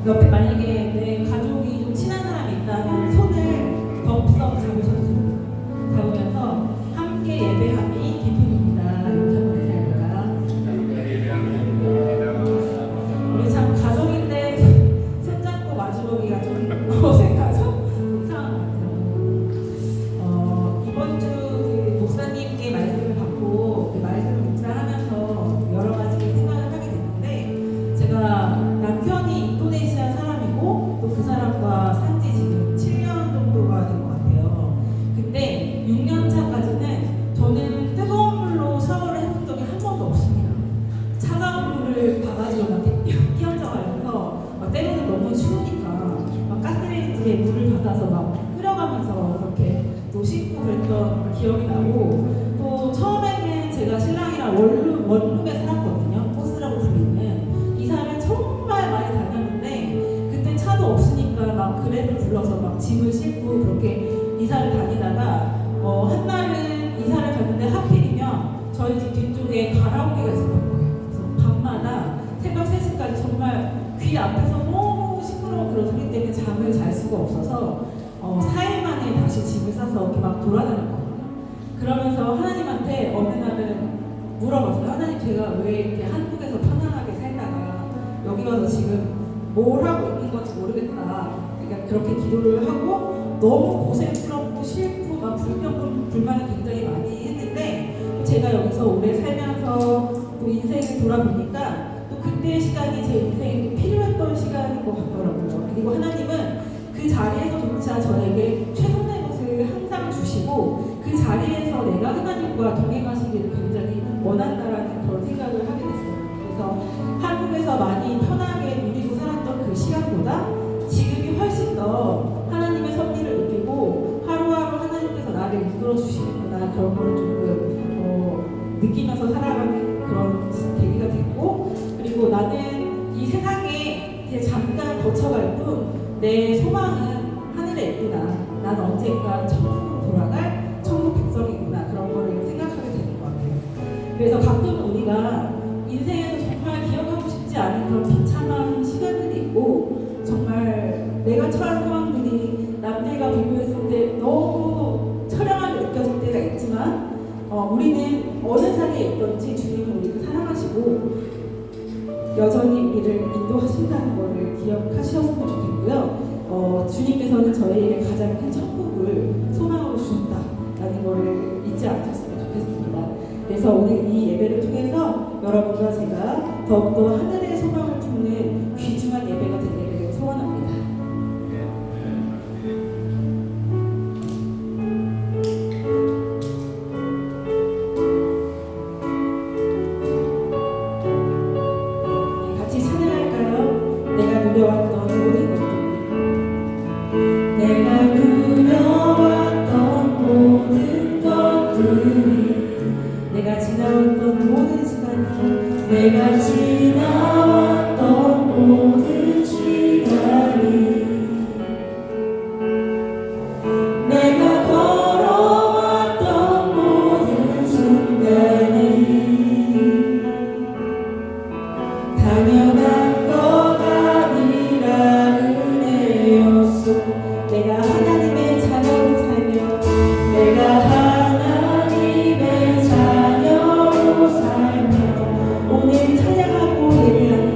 옆에 만약에 내 가족이 좀 친한 사람이 있다면 손을 덥석 잡으셔도 됩니다. 잡으면서 함께 예배함이 기쁨입니다. 이렇게 한번 인사해볼까요? 우리 참 가족인데 손잡고 마주보기가 좀 어색하죠? 이상한 것 같아요. 이번 주 그 목사님께 말씀을 받고 그 말씀을 묵상하면서 여러 가지 생각을 하게 됐는데, 제가 남편이 인도네시아 사람이고 또 그 사람과 산지 지금 7년 정도가 된 것 같아요. 근데 6년 차까지는 저는 뜨거운 물로 샤워를 해본 적이 한 번도 없습니다. 차가운 물을 바가지로 막 끼얹어가면서 때로는 너무 추우니까 막 가스레인지에 물을 받아서 막 끓여가면서 그렇게 또 씻고 그랬던 기억이 나고, 또 처음에는 제가 신랑이랑 원룸에 살았거든요. 호스라고 불리는. 이사를 정말 많이 다녔는데 그때 차도 없으니까 막 그랩을 불러서 막 짐을 싣고 그렇게 이사를 다니다가 한날은 이사를 갔는데 하필이면 저희 집 뒤쪽에 가라오케가 있었던 거예요. 그래서 밤마다 새벽 3시까지 정말 귀 앞에서 너무 시끄러운 그런 소리 때문에 잠을 잘 수가 없어서 4일 만에 다시 짐을 싸서 이렇게 막 돌아다녔거든요. 그러면서 하나님한테 어느 날은 물어봤어요. 하나님, 제가 왜 이렇게 한국에서 편안하게 살다가 여기 와서 지금 뭘 하고 있는 건지 모르겠다. 그러니까 그렇게 기도를 하고 너무 고생스럽고 싫고 막 불만을 굉장히 많이 했는데, 제가 여기서 오래 살면서 또 인생을 돌아보니까 또 그때의 시간이 제 인생에 필요했던 시간인 것 같더라고요. 그리고 하나님은 그 자리에서조차 저에게 최선의 것을 항상 주시고 그 자리에서 내가 하나님과 동행하시기를 굉장히 원한다라는 그런 생각을 하게 됐어요. 그래서 한국에서 많이 편하게 누리고 살았던 그 시간보다 지금이 훨씬 더 하나님의 섭리를 느끼고 하루하루 하나님께서 나를 이끌어 주시는구나, 그런 거를 조금 느끼면서 살아가는 그런 계기가 됐고, 그리고 나는 이 세상에 이제 잠깐 거쳐갈 뿐 내 소망은 하늘에 있구나, 난 언젠가 천국으로 돌아갈 천국 백성이구나, 그런 거를 생각하게 되는 것 같아요. 그래서 가끔 우리가 인생에서 정말 기억하고 싶지 않은 그런 비참한 시간들이 있고, 정말 내가 처한 상황들이 남들과 비교했을 때 너무 처량하게 느껴질 때가 있지만, 우리는 어느 자리에 있든지 주님은 우리를 사랑하시고 여전히 우리를 인도하신다는 것을 기억하셨으면 좋겠고요. 주님께서는 저희에게 가장 큰 천국을 소망으로 주셨다라는 것을 잊지 않으셨으면 좋겠습니다. 그래서 오늘 이 예배를 통해서 여러분과 제가 더욱더 하늘의 소망을 품는 귀중한 예배가 되기를 소원합니다. 같이 찬양할까요? 내가 누려왔던 모든 것들, 내가 누려왔던 모든 것들이, 내가 지나왔던 모든 시간이, 내가 지나왔던 모든 시간이, 내가 걸어왔던 모든 순간이 당연한 것 아니라 은혜였소. 내가 하나님의 자녀로 살며, 내가 하나님의 자녀로 살며 오늘 찬양하고 예배하는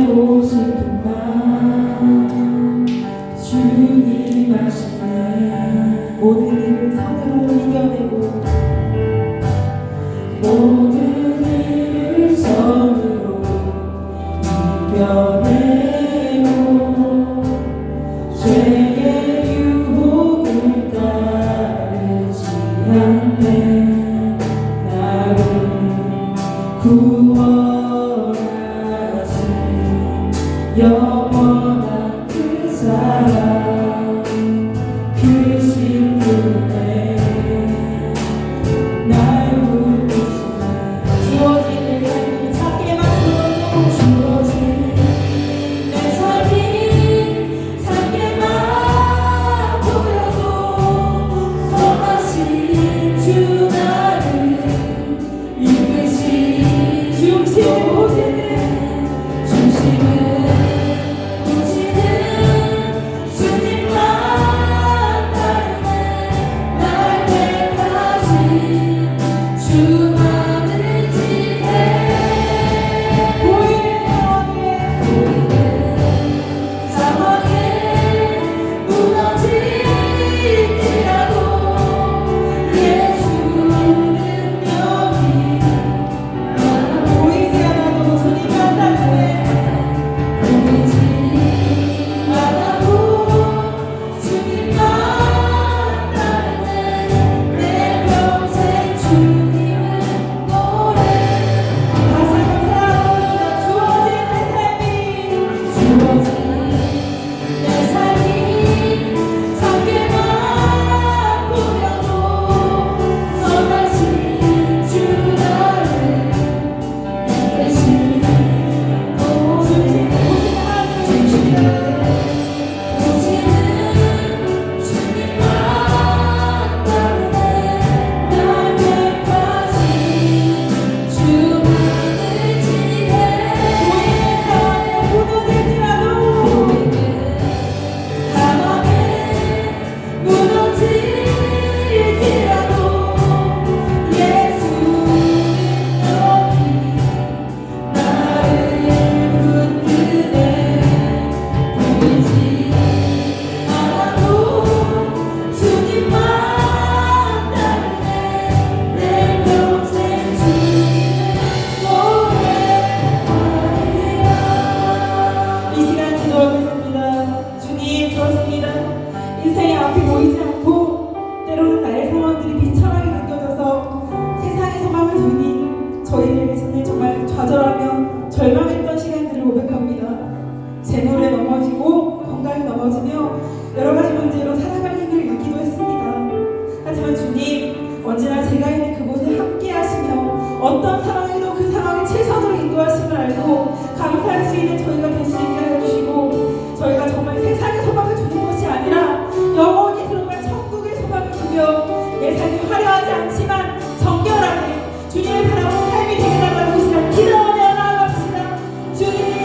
알고 싶은 맘 주님 아시네. 모든 일을 선으로 이겨내고 모든 일을 선으로 이겨내고 죄의 유혹을 따르지 않네. 나를 구원하신 영원한 그 사랑 그 신분에 날 붙드시네. 주어진 내 삶이 작게만 보여도 주어진 내 삶이 작게만 보여도 선하신 주 나를 이끄시 중심을 보시는 중심을 인생의 앞이 보이지 않고 때로는 나의 상황들이 비참하게 느껴져서 세상의 소망을 두니 저희들에게는 정말 좌절하며 절망했던 시간들을 고백합니다. 재물에 넘어지고 건강에 넘어지며 여러 가지 문제로 살아갈 힘을 잃기도 했습니다. 하지만 주님 언제나 제가 있는 그곳에 함께 하시며 어떤 상황에도 그 상황에 최선으로 인도하심을 알고 감사할 수 있는 저희가 될 수 있게 해주시고 저희가 정말 세상의 소망을 두는 것이 아니라 영원히 들어갈 천국의 소망을 두며 내 삶이 화려하지 않지만 정결하게 주님을 바라보는 삶이 되게 달라고 이 시간 기도하며 나아갑시다. 주님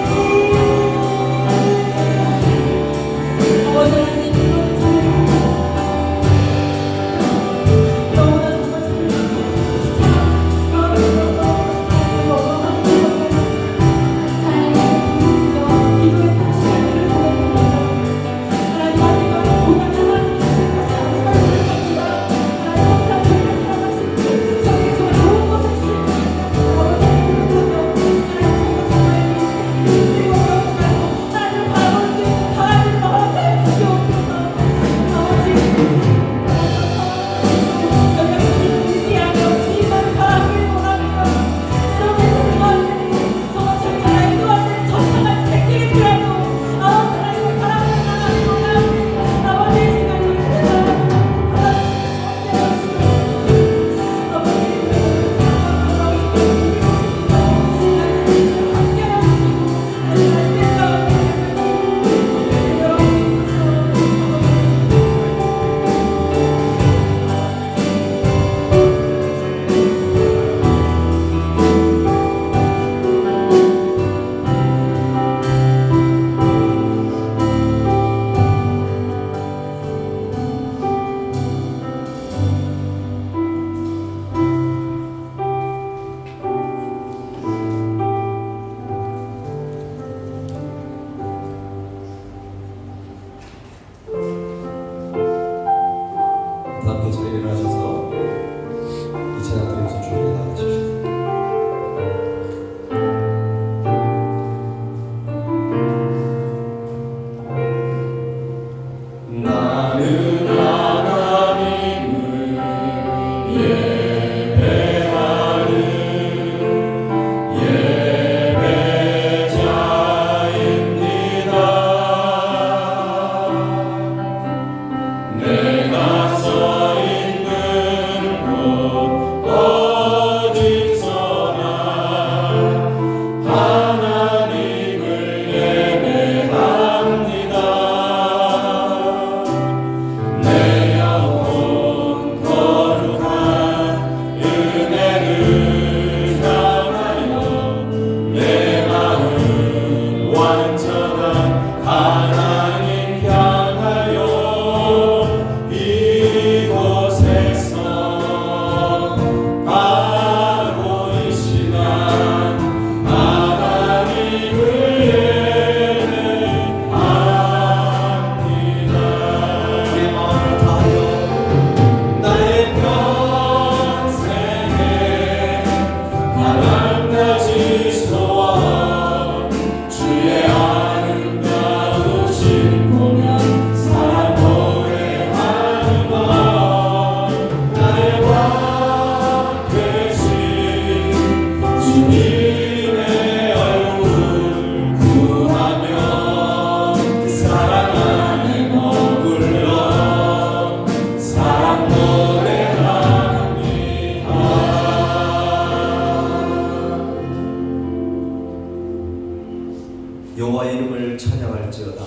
여호와의 이름을 찬양할지어다.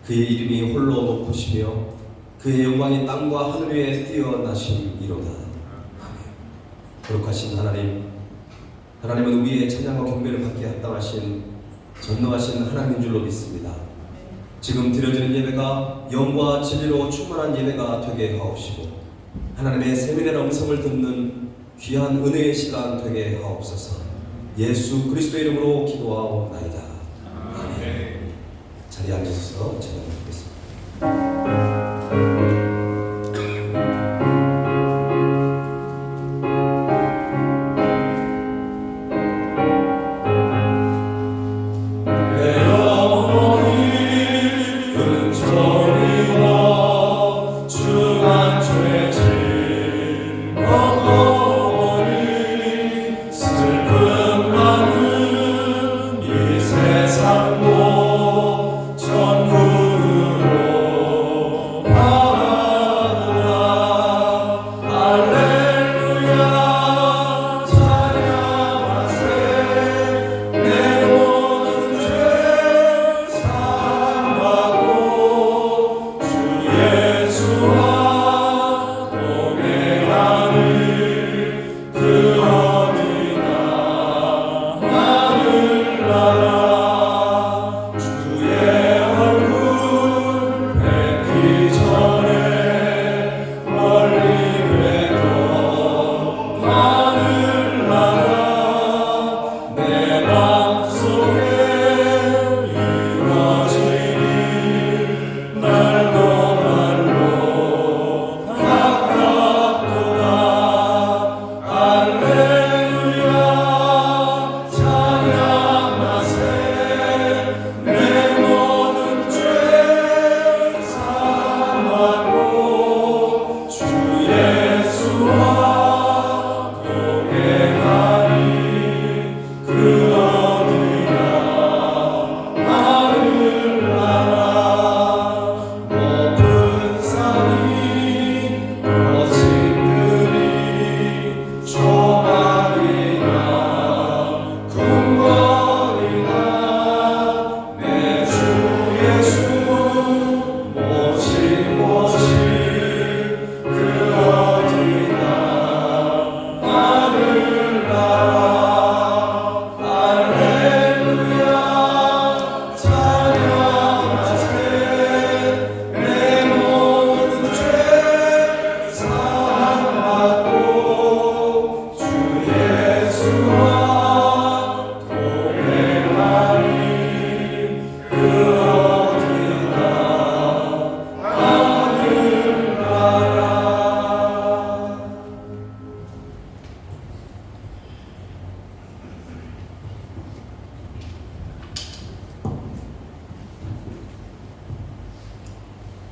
그의 이름이 홀로 높으시며 그의 영광이 땅과 하늘 위에 뛰어나심이로다. 아멘. 거룩하신 하나님, 하나님은 우리의 찬양과 경배를 받게 합당하신 전능하신 하나님인 줄로 믿습니다. 지금 드려지는 예배가 영과 진리로 충만한 예배가 되게 하옵시고 하나님의 세밀한 음성을 듣는 귀한 은혜의 시간 되게 하옵소서. 예수 그리스도의 이름으로 기도하옵나이다. 아멘. 자리에 앉으셔서 찬양하겠습니다.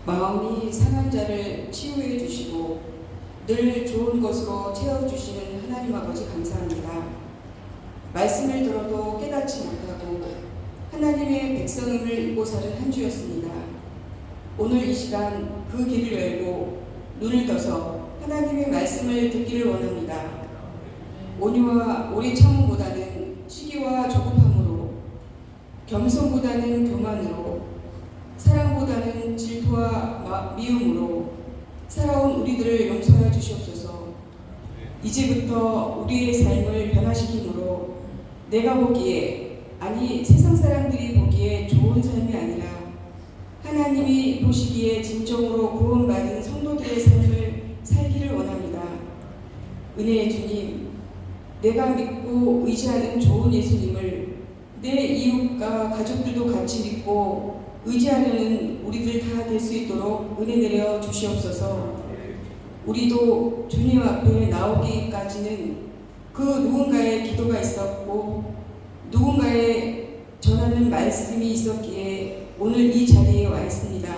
마음이 상한 자를 치유해 주시고 늘 좋은 것으로 채워주시는 하나님 아버지 감사합니다. 말씀을 들어도 깨닫지 못하고 하나님의 백성임을 잊고 사는 한 주였습니다. 오늘 이 시간 그 길을 열고 눈을 떠서 하나님의 말씀을 듣기를 원합니다. 온유와 오래 참음보다는 시기와 조급함으로, 겸손보다는 교만으로, 사랑보다는 질투와 미움으로 살아온 우리들을 용서하여 주시옵소서. 이제부터 우리의 삶을 변화시킴으로 내가 보기에, 아니 세상 사람들이 보기에 좋은 삶이 아니라 하나님이 보시기에 진정으로 구원받은 성도들의 삶을 살기를 원합니다. 은혜의 주님, 내가 믿고 의지하는 좋은 예수님을 내 이웃과 가족들도 같이 믿고 의지하려는 우리들 다 될 수 있도록 은혜 내려 주시옵소서. 우리도 주님 앞에 나오기까지는 그 누군가의 기도가 있었고 누군가의 전하는 말씀이 있었기에 오늘 이 자리에 와 있습니다.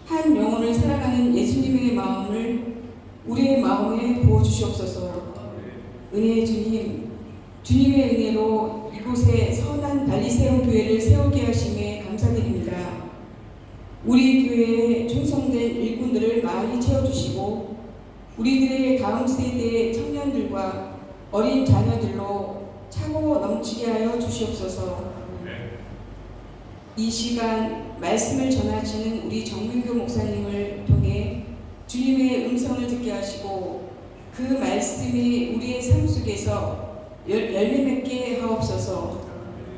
한 영혼을 사랑하는 예수님의 마음을 우리의 마음에 부어주시옵소서. 은혜의 주님, 주님의 은혜로 이곳에 선한 발리새움 교회를 세우게 하심에 감사드립니다. 우리 교회에 충성된 일꾼들을 많이 채워주시고 우리들의 다음 세대의 청년들과 어린 자녀들로 차고 넘치게 하여 주시옵소서. 이 시간 말씀을 전하시는 우리 정민교 목사님을 통해 주님의 음성을 듣게 하시고 그 말씀이 우리의 삶 속에서 열매 맺게 하옵소서.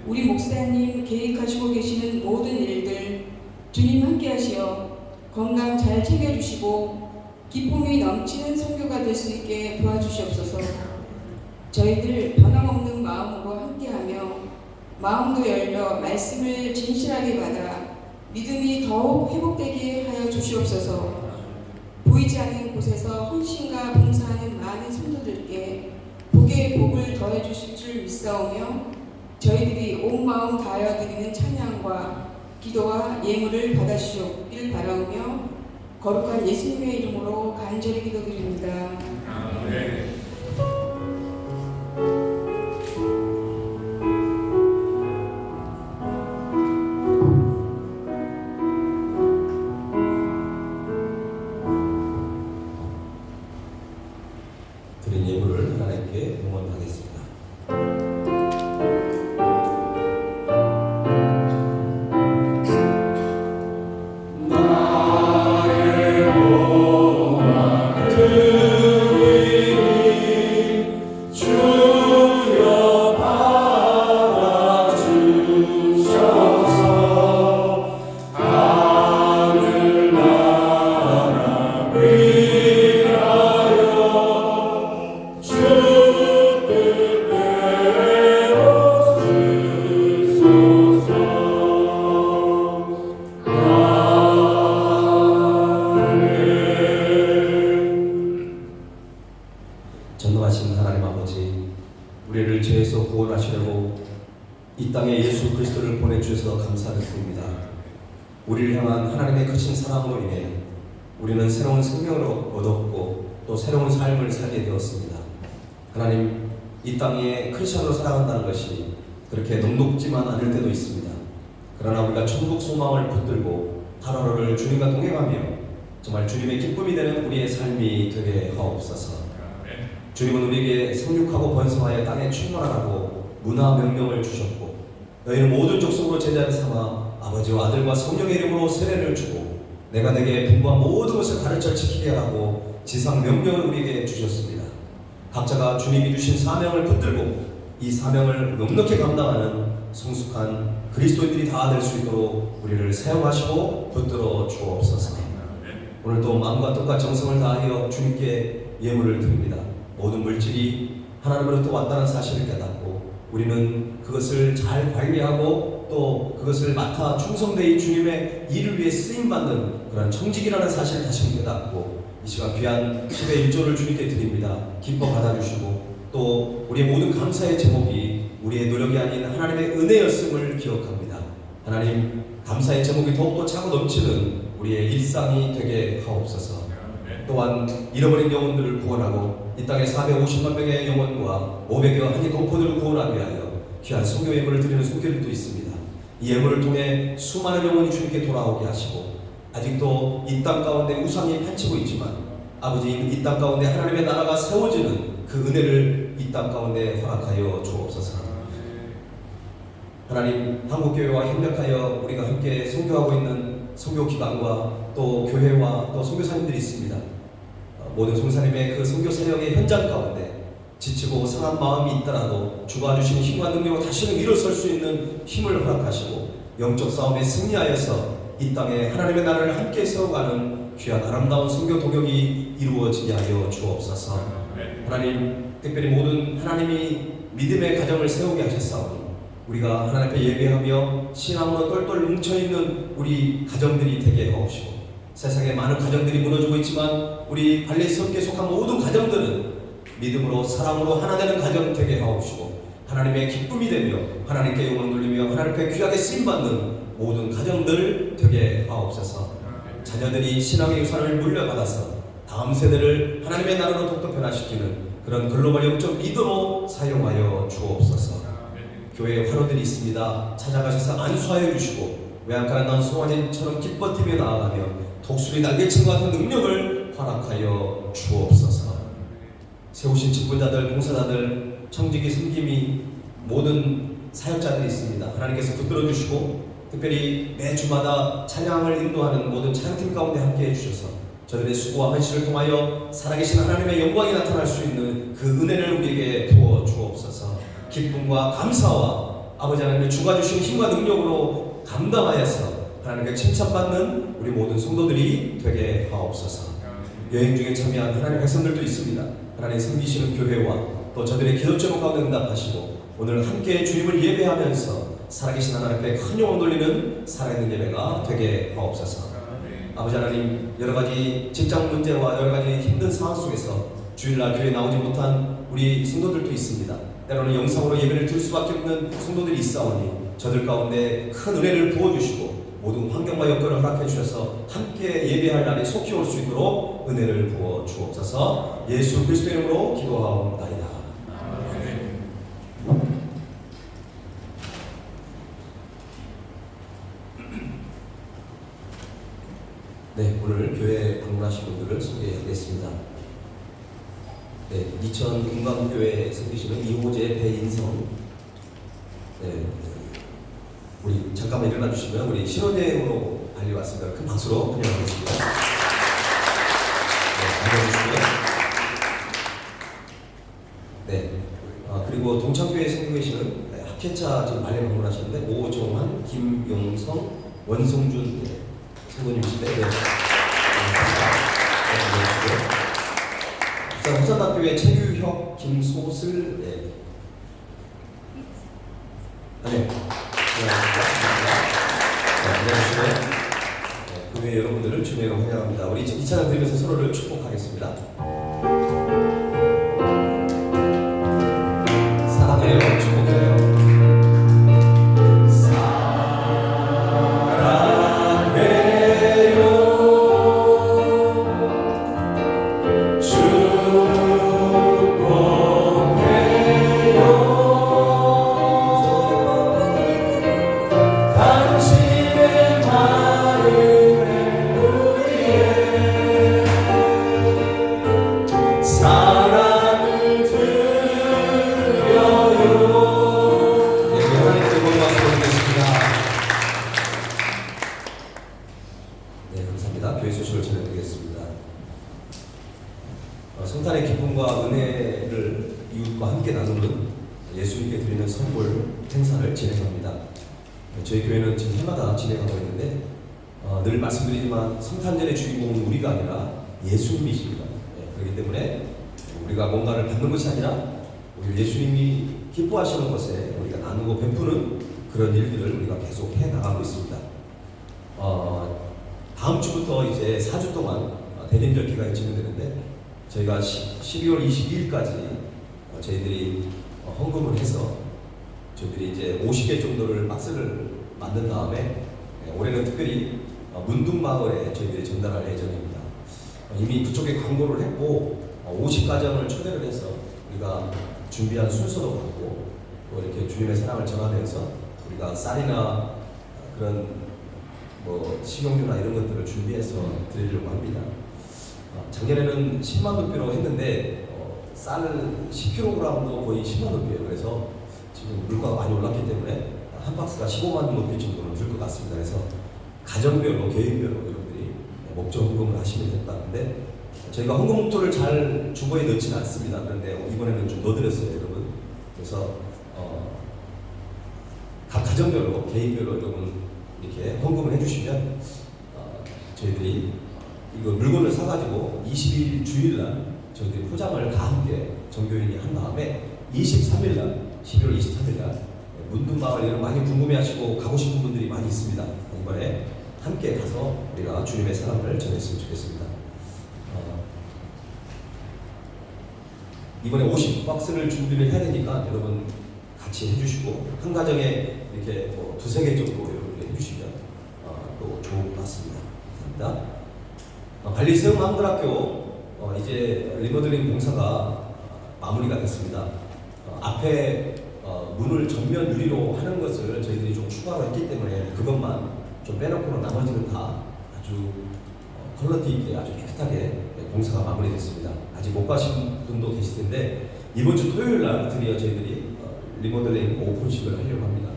우리 목사님 계획하시고 계시는 모든 일들 주님 함께 하시어 건강 잘 챙겨주시고 기쁨이 넘치는 선교가 될 수 있게 도와주시옵소서. 저희들 변함없는 마음으로 함께하며 마음도 열려 말씀을 진실하게 받아 믿음이 더욱 회복되게 하여 주시옵소서. 보이지 않는 곳에서 헌신과 봉사하는 많은 성도들께 복의 복을 더해 주실 줄 믿사오며 저희들이 온 마음 다하여 드리는 찬양과 기도와 예물을 받아주시옵길 바라오며 거룩한 예수님의 이름으로 간절히 기도드립니다. 아멘. 드린 예물을 하나님께 봉헌하겠습니다. 전능하신 하나님 아버지, 우리를 죄에서 구원하시려고 이 땅에 예수 그리스도를 보내주셔서 감사를 드립니다. 우리를 향한 하나님의 크신 사랑으로 인해 우리는 새로운 생명을 얻었고 또 새로운 삶을 살게 되었습니다. 하나님, 이 땅에 크리스천으로 살아간다는 것이 그렇게 녹록지만 않을 때도 있습니다. 그러나 우리가 천국 소망을 붙들고 하루하루를 주님과 동행하며 정말 주님의 기쁨이 되는 우리의 삶이 되게 하옵소서. 주님은 우리에게 생육하고 번성하여 땅에 충만하라고 문화 명령을 주셨고 너희는 모든 족속으로 제자를 삼아 아버지와 아들과 성령의 이름으로 세례를 주고 내가 내게 분부한 모든 것을 가르쳐 지키게 하라고 지상 명령을 우리에게 주셨습니다. 각자가 주님이 주신 사명을 붙들고 이 사명을 넉넉히 감당하는 성숙한 그리스도인들이 다 될 수 있도록 우리를 사용하시고 붙들어 주옵소서. 오늘도 마음과 뜻과 정성을 다하여 주님께 예물을 드립니다. 모든 물질이 하나님으로부터 왔다는 사실을 깨닫고 우리는 그것을 잘 관리하고 또 그것을 맡아 충성되이 주님의 일을 위해 쓰임받는 그런 청직이라는 사실을 다시 깨닫고 이 시간 귀한 10의 1조를 주님께 드립니다. 기뻐 받아주시고 또 우리의 모든 감사의 제목이 우리의 노력이 아닌 하나님의 은혜였음을 기억합니다. 하나님, 감사의 제목이 더욱더 차고 넘치는 우리의 일상이 되게 하옵소서. 또한 잃어버린 영혼들을 구원하고 이 땅에 450만 명의 영혼과 500여 한이 동포들을 구원하기 위하여 귀한 선교 예물을 드리는 손길도 있습니다. 이 예물을 통해 수많은 영혼이 주님께 돌아오게 하시고 아직도 이 땅 가운데 우상이 판치고 있지만 아버지, 이 땅 가운데 하나님의 나라가 세워지는 그 은혜를 이 땅 가운데 허락하여 주옵소서. 하나님, 한국교회와 협력하여 우리가 함께 선교하고 있는 선교기관과 또 교회와 또 선교사님들이 있습니다. 모든 성사님의 그 선교 사역의 현장 가운데 지치고 상한 마음이 있더라도 주가 주신 힘과 능력으로 다시는 일어설 수 있는 힘을 허락하시고 영적 싸움에 승리하여서 이 땅에 하나님의 나라를 함께 세워가는 귀한 아름다운 선교 동역이 이루어지게 하여 주옵소서. 하나님, 특별히 모든 하나님이 믿음의 가정을 세우게 하셨사오니 우리가 하나님 앞에 예배하며 신앙으로 똘똘 뭉쳐있는 우리 가정들이 되게 하옵시고 세상에 많은 가정들이 무너지고 있지만 우리 발레스럽게 속한 모든 가정들은 믿음으로 사랑으로 하나 되는 가정 되게 하옵시고 하나님의 기쁨이 되며 하나님께 영광을 돌리며 하나님 앞에 귀하게 쓰임받는 모든 가정들 되게 하옵소서. 자녀들이 신앙의 유산을 물려받아서 다음 세대를 하나님의 나라로 독도 변화시키는 그런 글로벌 영적 리더로 사용하여 주옵소서. 교회에 화로들이 있습니다. 찾아가셔서 안수하여 주시고 외양간에 난 송아지처럼 기뻐 뛰며 나아가며 독수리 날개친과 같은 능력을 허락하여 주옵소서. 세우신 직분자들, 봉사자들, 청지기, 섬김이 모든 사역자들이 있습니다. 하나님께서 붙들어 주시고 특별히 매 주마다 찬양을 인도하는 모든 찬양팀 가운데 함께 해주셔서 저들의 수고와 헌신을 통하여 살아계신 하나님의 영광이 나타날 수 있는 그 은혜를 우리에게 부어 주옵소서. 기쁨과 감사와 아버지 하나님의 주가 주신 힘과 능력으로 감당하여서 하나님께 칭찬받는 우리 모든 성도들이 되게 하옵소서. 여행 중에 참여한 하나님의 백성들도 있습니다. 하나님 섬기시는 교회와 또 저들의 기도 제목 가운데 응답하시고 오늘 함께 주님을 예배하면서 살아계신 하나님 앞에 큰 영혼 돌리는 살아있는 예배가 되게 하옵소서. 아버지 하나님, 여러 가지 직장 문제와 여러 가지 힘든 상황 속에서 주일날 교회에 나오지 못한 우리 성도들도 있습니다. 때로는 영상으로 예배를 드릴 수밖에 없는 성도들이 있사오니 저들 가운데 큰 은혜를 부어주시고 모든 환경과 여건을 허락해 주셔서 함께 예배할 날이 속히 올 수 있도록 은혜를 부어 주옵소서. 예수 그리스도의 이름으로 기도하옵나이다. 네, 오늘 교회 방문하신 분들을 소개하겠습니다. 네, 이천 은광교회에 섬기시는 이호재 배인성. 네, 우리 잠깐만 일어나 주시면 우리 신혼여행으로 달려왔습니다. 큰 박수로 환영하겠습니다. 네, 앉아주시고요. 네, 그리고 동창교회에 섬기고 계시는 학회차 지금 말레 방문하셨는데 오정환, 김용성, 원성준 성도님이신데 부산학교의 최규혁, 김소슬 안녕하세요. 교회 여러분들을 주님으로 환영합니다. 우리 이 찬양 드리면서 서로를 축복하겠습니다. 사랑해요, 축복해요. 성탄의 기쁨과 은혜를 이웃과 함께 나누는 예수님께 드리는 선물 행사를 진행합니다. 저희 교회는 지금 해마다 진행하고 있는데 늘 말씀드리지만 성탄절의 주인공은 우리가 아니라 예수님이십니다. 그렇기 때문에 우리가 뭔가를 받는 것이 아니라 우리 예수님이 기뻐하시는 것에 우리가 나누고 베푸는 그런 일들을 우리가 계속 해나가고 있습니다. 다음 주부터 이제 4주 동안 대림절 기간이 진행되는데 저희가 12월 22일까지 저희들이 헌금을 해서 저희들이 이제 50개 정도를 박스를 만든 다음에 올해는 특별히 문둥마을에 저희들이 전달할 예정입니다. 이미 그쪽에 광고를 했고 50가정을 초대를 해서 우리가 준비한 순서도 받고 또 이렇게 주님의 사랑을 전하면서 우리가 쌀이나 그런 뭐 식용유나 이런 것들을 준비해서 드리려고 합니다. 작년에는 10만 루피로 했는데 쌀 10kg도 거의 10만 루피예요. 그래서 지금 물가가 많이 올랐기 때문에 한 박스가 15만 루피 정도는 들 것 같습니다. 그래서 가정별로 개인별로 여러분들이 목적 헌금을 하시면 될 것 같은데 저희가 헌금 목표를 잘 주거에 넣지는 않습니다. 그런데 이번에는 좀 넣어드렸어요, 여러분. 그래서 각 가정별로 개인별로 여러분 이렇게 헌금을 해주시면 저희들이 이거 물건을 사가지고 22일 주일날 저희들이 포장을 다 함께 정교인이 한 다음에 23일날 12월 23일날 문둥마을 이런 많이 궁금해하시고 가고 싶은 분들이 많이 있습니다. 이번에 함께 가서 우리가 주님의 사랑을 전했으면 좋겠습니다. 이번에 50박스를 준비를 해야 되니까 여러분 같이 해주시고 한 가정에 이렇게 뭐 2-3개 정도 이렇게 해주시면 또 좋을 것 같습니다. 감사합니다. 관리세움 한글학교 이제 리모델링 공사가 마무리가 됐습니다. 앞에 문을 전면 유리로 하는 것을 저희들이 좀 추가로 했기 때문에 그것만 좀 빼놓고는 나머지는 다 아주 퀄리티 있게 아주 깨끗하게 공사가 마무리됐습니다. 아직 못 가신 분도 계실 텐데 이번 주 토요일 날 드디어 저희들이 리모델링 오픈식을 하려고 합니다.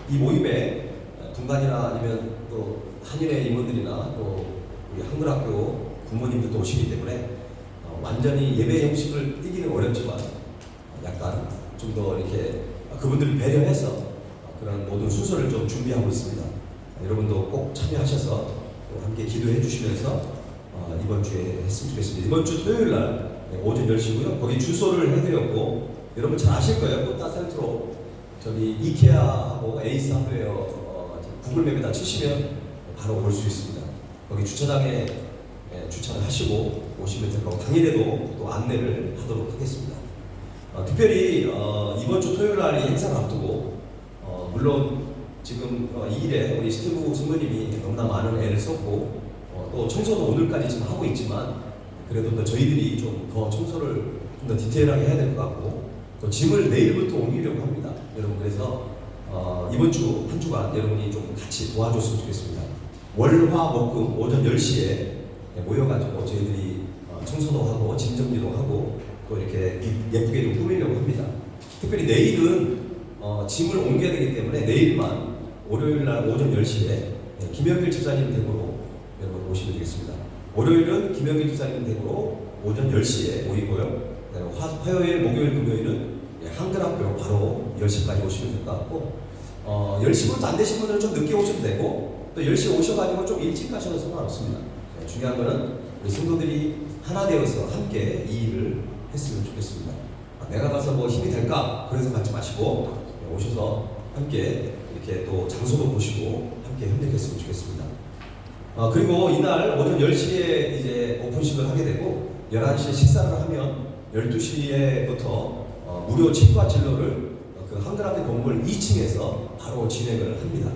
이 모임에 분간이나 아니면 또 한인회 임원들이나 또 우리 한글학교 부모님들도 오시기 때문에 완전히 예배 형식을 띠기는 어렵지만 약간 좀 더 이렇게 그분들을 배려해서 그런 모든 순서를 좀 준비하고 있습니다. 여러분도 꼭 참여하셔서 또 함께 기도해 주시면서 이번 주에 했으면 좋겠습니다. 이번 주 토요일 날 오전 10시고요. 거기 주소를 해드렸고 여러분 잘 아실 거예요. 꽃다센트로 저기 이케아하고 에이스 하드웨어 구글맵에다 치시면 바로 올 수 있습니다. 거기 주차장에 주차를 하시고 오시면 될 거고 당일에도 또 안내를 하도록 하겠습니다. 특별히 이번 주 토요일 날 이 행사를 앞두고 물론 지금 이 일에 우리 스티브 선배님이 너무나 많은 애를 썼고 또 청소도 오늘까지 지금 하고 있지만 그래도 또 저희들이 좀 더 청소를 좀 더 디테일하게 해야 될 것 같고 또 짐을 내일부터 옮기려고 합니다. 여러분 그래서 이번 주 한 주간 여러분이 좀 같이 도와줬으면 좋겠습니다. 월화목금 오전 10시에 모여가지고 저희들이 청소도 하고 짐 정리도 하고 또 이렇게 예쁘게 좀 꾸미려고 합니다. 특별히 내일은 짐을 옮겨야 되기 때문에 내일만 월요일 날 오전 10시에 김영길 집사님 댁으로 여러분 오시면 되겠습니다. 월요일은 김영길 집사님 댁으로 오전 10시에 모이고요. 화요일, 목요일, 금요일은 한글학교로 바로 10시까지 오시면 될 것 같고 10시부터 안 되신 분들은 좀 늦게 오셔도 되고 또 10시에 오셔가지고 좀 일찍 가셔도 상관없습니다. 중요한 거는 우리 성도들이 하나 되어서 함께 이 일을 했으면 좋겠습니다. 내가 가서 뭐 힘이 될까? 그래서 갖지 마시고 오셔서 함께 이렇게 또 장소도 보시고 함께 협력했으면 좋겠습니다. 그리고 이날 오전 10시에 이제 오픈식을 하게 되고 11시에 식사를 하면 12시에부터 무료 치과 진료를 그 한글학교 건물 2층에서 바로 진행을 합니다.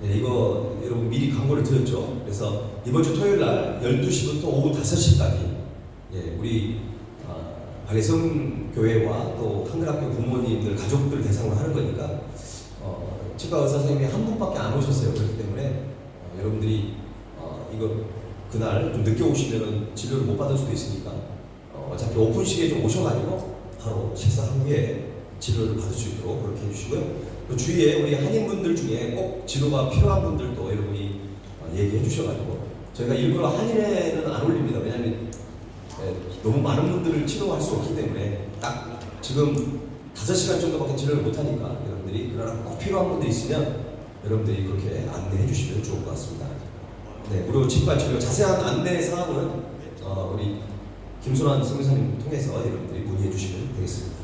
이거 여러분 미리 광고를 드렸죠. 그래서 이번 주 토요일 날 12시부터 오후 5시까지 우리 발해성 교회와 또 한글학교 부모님들 가족들 대상으로 하는 거니까 치과 의사 선생님이 한 분밖에 안 오셨어요. 그렇기 때문에 여러분들이 이거 그날 좀 늦게 오시면은 진료를 못 받을 수도 있으니까 어차피 오픈식에 좀 오셔가지고 바로 식사한 후에 진료를 받을 수 있도록 그렇게 해주시고요. 또 주위에 우리 한인분들 중에 꼭 진료가 필요한 분들도 여러분이 얘기해 주셔가지고 저희가 일부러 한인회는 안 올립니다. 왜냐하면 너무 많은 분들을 치료할 수 없기 때문에 딱 지금 5시간 정도밖에 치료를 못하니까 여러분들이 그러나 꼭 필요한 분들 있으면 여러분들이 그렇게 안내해 주시면 좋을 것 같습니다. 무료 치과 치료 자세한 안내 사항은 우리 김순환 선교사님 통해서 여러분들이 문의해 주시면 되겠습니다.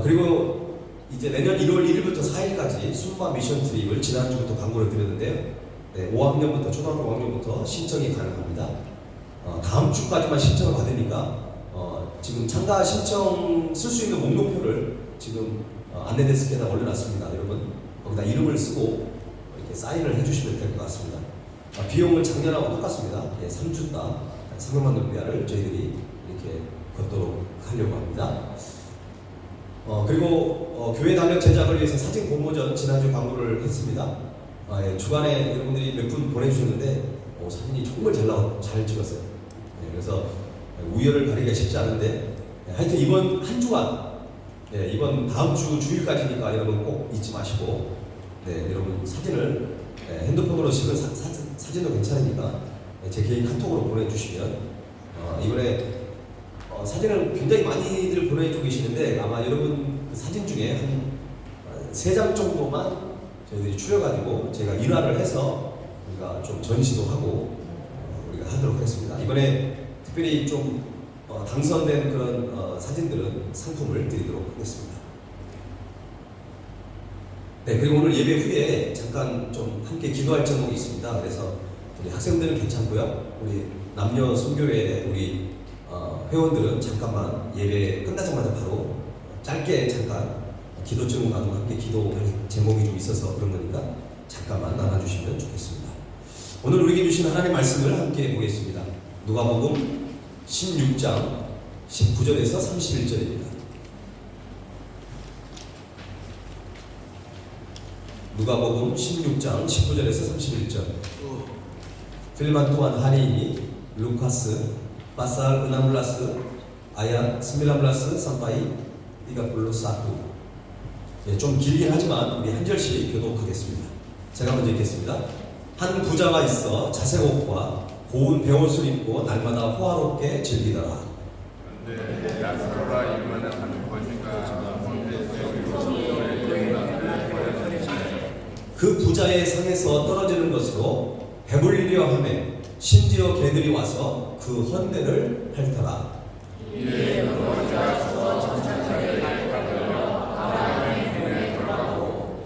그리고 이제 내년 1월 1일부터 4일까지 순마 미션 트립을 지난주부터 광고를 드렸는데요. 5학년부터 초등학교 5학년부터 신청이 가능합니다. 다음 주까지만 신청을 받으니까 지금 참가 신청 쓸 수 있는 목록표를 지금 안내 데스크에다 올려놨습니다. 여러분 거기다 이름을 쓰고 이렇게 사인을 해주시면 될 것 같습니다. 비용은 작년하고 똑같습니다. 3주당 300만 루피아를 저희들이 이렇게 걷도록 하려고 합니다. 그리고 교회 단력 제작을 위해서 사진 공모전 지난주 광고를 했습니다. 주간에 여러분들이 몇 분 보내주셨는데 사진이 정말 잘 찍었어요. 그래서 우열을 가리기가 쉽지 않은데 하여튼 이번 한 주간 이번 다음 주 주일까지니까 여러분 꼭 잊지 마시고 여러분 사진을 핸드폰으로 찍은 사진도 괜찮으니까 제 개인 카톡으로 보내주시면 이번에 사진을 굉장히 많이들 보내주고 계시는데 아마 여러분 그 사진 중에 한 3장 정도만 저희들이 추려가지고 제가 일화를 해서 우리가 좀 전시도 하고 우리가 하도록 하겠습니다. 이번에 특별히 좀 당선된 그런 사진들은 상품을 드리도록 하겠습니다. 그리고 오늘 예배 후에 잠깐 좀 함께 기도할 제목이 있습니다. 그래서 우리 학생들은 괜찮고요. 우리 남녀 선교회 우리 회원들은 잠깐만 예배 끝나자마자 바로 짧게 잠깐 기도 제목 나누고 함께 기도할 제목이 좀 있어서 그런 거니까 잠깐만 나눠주시면 좋겠습니다. 오늘 우리에게 주신 하나님의 말씀을 함께 보겠습니다. 누가복음 16장 19절에서 31절입니다. 누가복음 16장 19절에서 31절. 필만 또한 하리니 루카스 바살 은하물라스 아얀 스밀라물라스 삼바이 이가불로 사투 좀 길긴 하지만 우리 한 절씩 교독하겠습니다. 제가 먼저 읽겠습니다. 한 부자가 있어 자색 옷과 고운 베옷을 입고 날마다 호화롭게 즐기더라. 그런데 나사로라 이름하는 한 거지가 그 부자의 상에서 떨어지는 것으로 배불리려 하매 심지어 개들이 와서 그 헌내를 핥더라. 이에 그 거지가 죽어 정착하게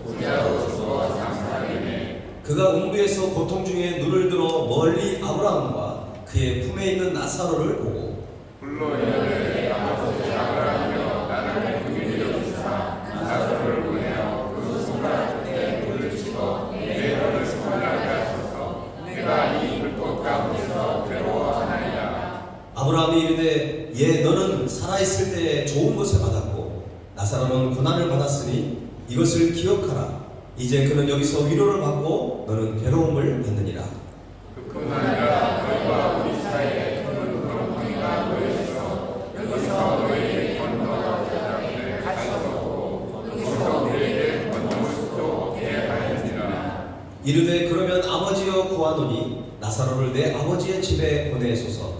부자로 죽어 장사하게 그가 음부에서 고통 중에 눈을 들어 멀리 아브라함과 그의 품에 있는 나사로를 보고 불러 이르되 아버지 아브라함이여 나를 긍휼히 여기사 나사로를 보내어 그 손가락 끝에 물을 집어 내 혀를 손가락에 하소서 내가 이 불꽃 가운데서 괴로워하나이다. 아브라함이 이르되 예 너는 살아있을 때에 좋은 것을 받았고 나사로는 고난을 받았으니 이것을 기억하라. 이제 그는 여기서 위로를 받고 너는 괴로움을 받느니라. 그뿐 아니라 너희와 우리 사이에 큰 거룩함이가 놓여있어 여기서 너희에게 건너가 자들을 가시고 여기서 우리에게 건너올 수도 없게 하였느니라. 이르되 그러면 아버지여 구하노니 나사로를 내 아버지의 집에 보내소서.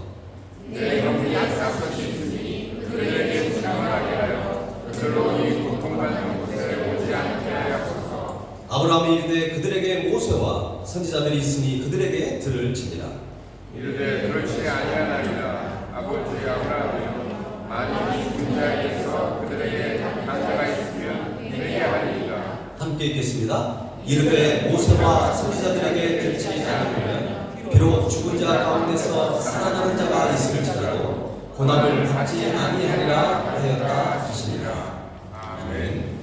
내 형제의 싹것이 있으니 그들에게 분양하게 하여 그들로 이 고통받는 곳에 오지 않게 하였소서. 아브라함이 이르되 그들에게 모세와 선지자들이 있으니 그들에게 들을지니라. 이르되 그렇지 아니하나이다. 아버지 아브라함이여 만일 죽은 자에게서 그들에게 강자가 있으면 내게 하리이다. 함께 읽겠습니다. 이르되 모세와 선지자들에게 듣지 않으면 비록 죽은 자 가운데서 살아나는 자가 있을지라도 고난을 받지 아니하리라 하였다 하시니라. 아멘.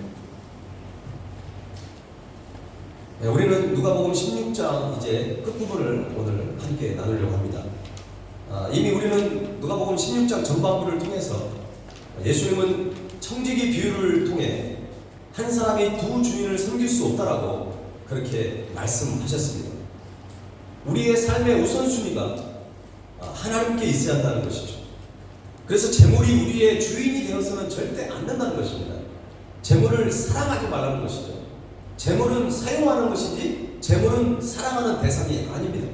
네, 우리는 누가복음 16장 이제 끝부분을 오늘 함께 나누려고 합니다. 이미 우리는 누가복음 16장 전반부를 통해서 예수님은 청지기 비유를 통해 한 사람이 두 주인을 섬길 수 없다라고 그렇게 말씀하셨습니다. 우리의 삶의 우선순위가 하나님께 있어야 한다는 것이죠. 그래서 재물이 우리의 주인이 되어서는 절대 안 된다는 것입니다. 재물을 사랑하지 말라는 것이죠. 재물은 사용하는 것이지 재물은 사랑하는 대상이 아닙니다.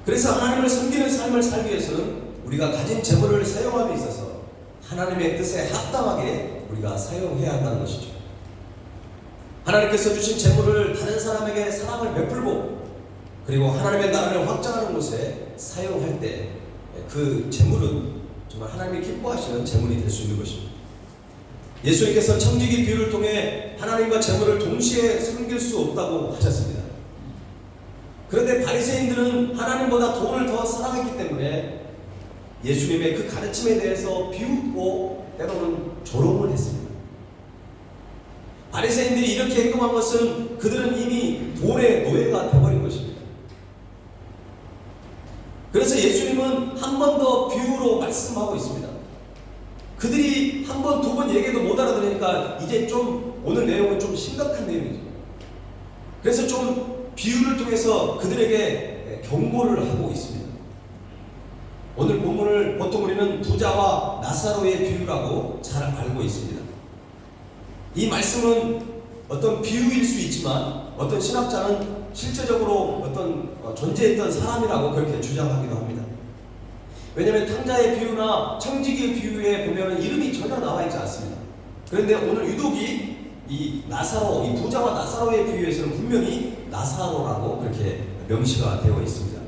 그래서 하나님을 섬기는 삶을 살기 위해서는 우리가 가진 재물을 사용함에 있어서 하나님의 뜻에 합당하게 우리가 사용해야 한다는 것이죠. 하나님께서 주신 재물을 다른 사람에게 사랑을 베풀고 그리고 하나님의 나라를 확장하는 곳에 사용할 때 그 재물은 정말 하나님이 기뻐하시는 재물이 될 수 있는 것입니다. 예수님께서 청지기 비유를 통해 하나님과 재물을 동시에 섬길 수 없다고 하셨습니다. 그런데 바리새인들은 하나님보다 돈을 더 사랑했기 때문에 예수님의 그 가르침에 대해서 비웃고 때로는 조롱을 했습니다. 바리새인들이 이렇게 행동한 것은 그들은 이미 돈의 노예가 되어버린 것입니다. 그래서 예수님은 한 번 더 비유로 말씀하고 있습니다. 그들이 한 번, 두 번 얘기해도 못 알아들으니까 이제 좀 오늘 내용은 좀 심각한 내용이죠. 그래서 좀 비유를 통해서 그들에게 경고를 하고 있습니다. 오늘 본문을 보통 우리는 부자와 나사로의 비유라고 잘 알고 있습니다. 이 말씀은 어떤 비유일 수 있지만 어떤 신학자는 실제적으로 어떤 존재했던 사람이라고 그렇게 주장하기도 합니다. 왜냐하면 탕자의 비유나 청지기의 비유에 보면 이름이 전혀 나와 있지 않습니다. 그런데 오늘 유독이 이 나사로, 이 부자와 나사로의 비유에서는 분명히 나사로라고 그렇게 명시가 되어 있습니다.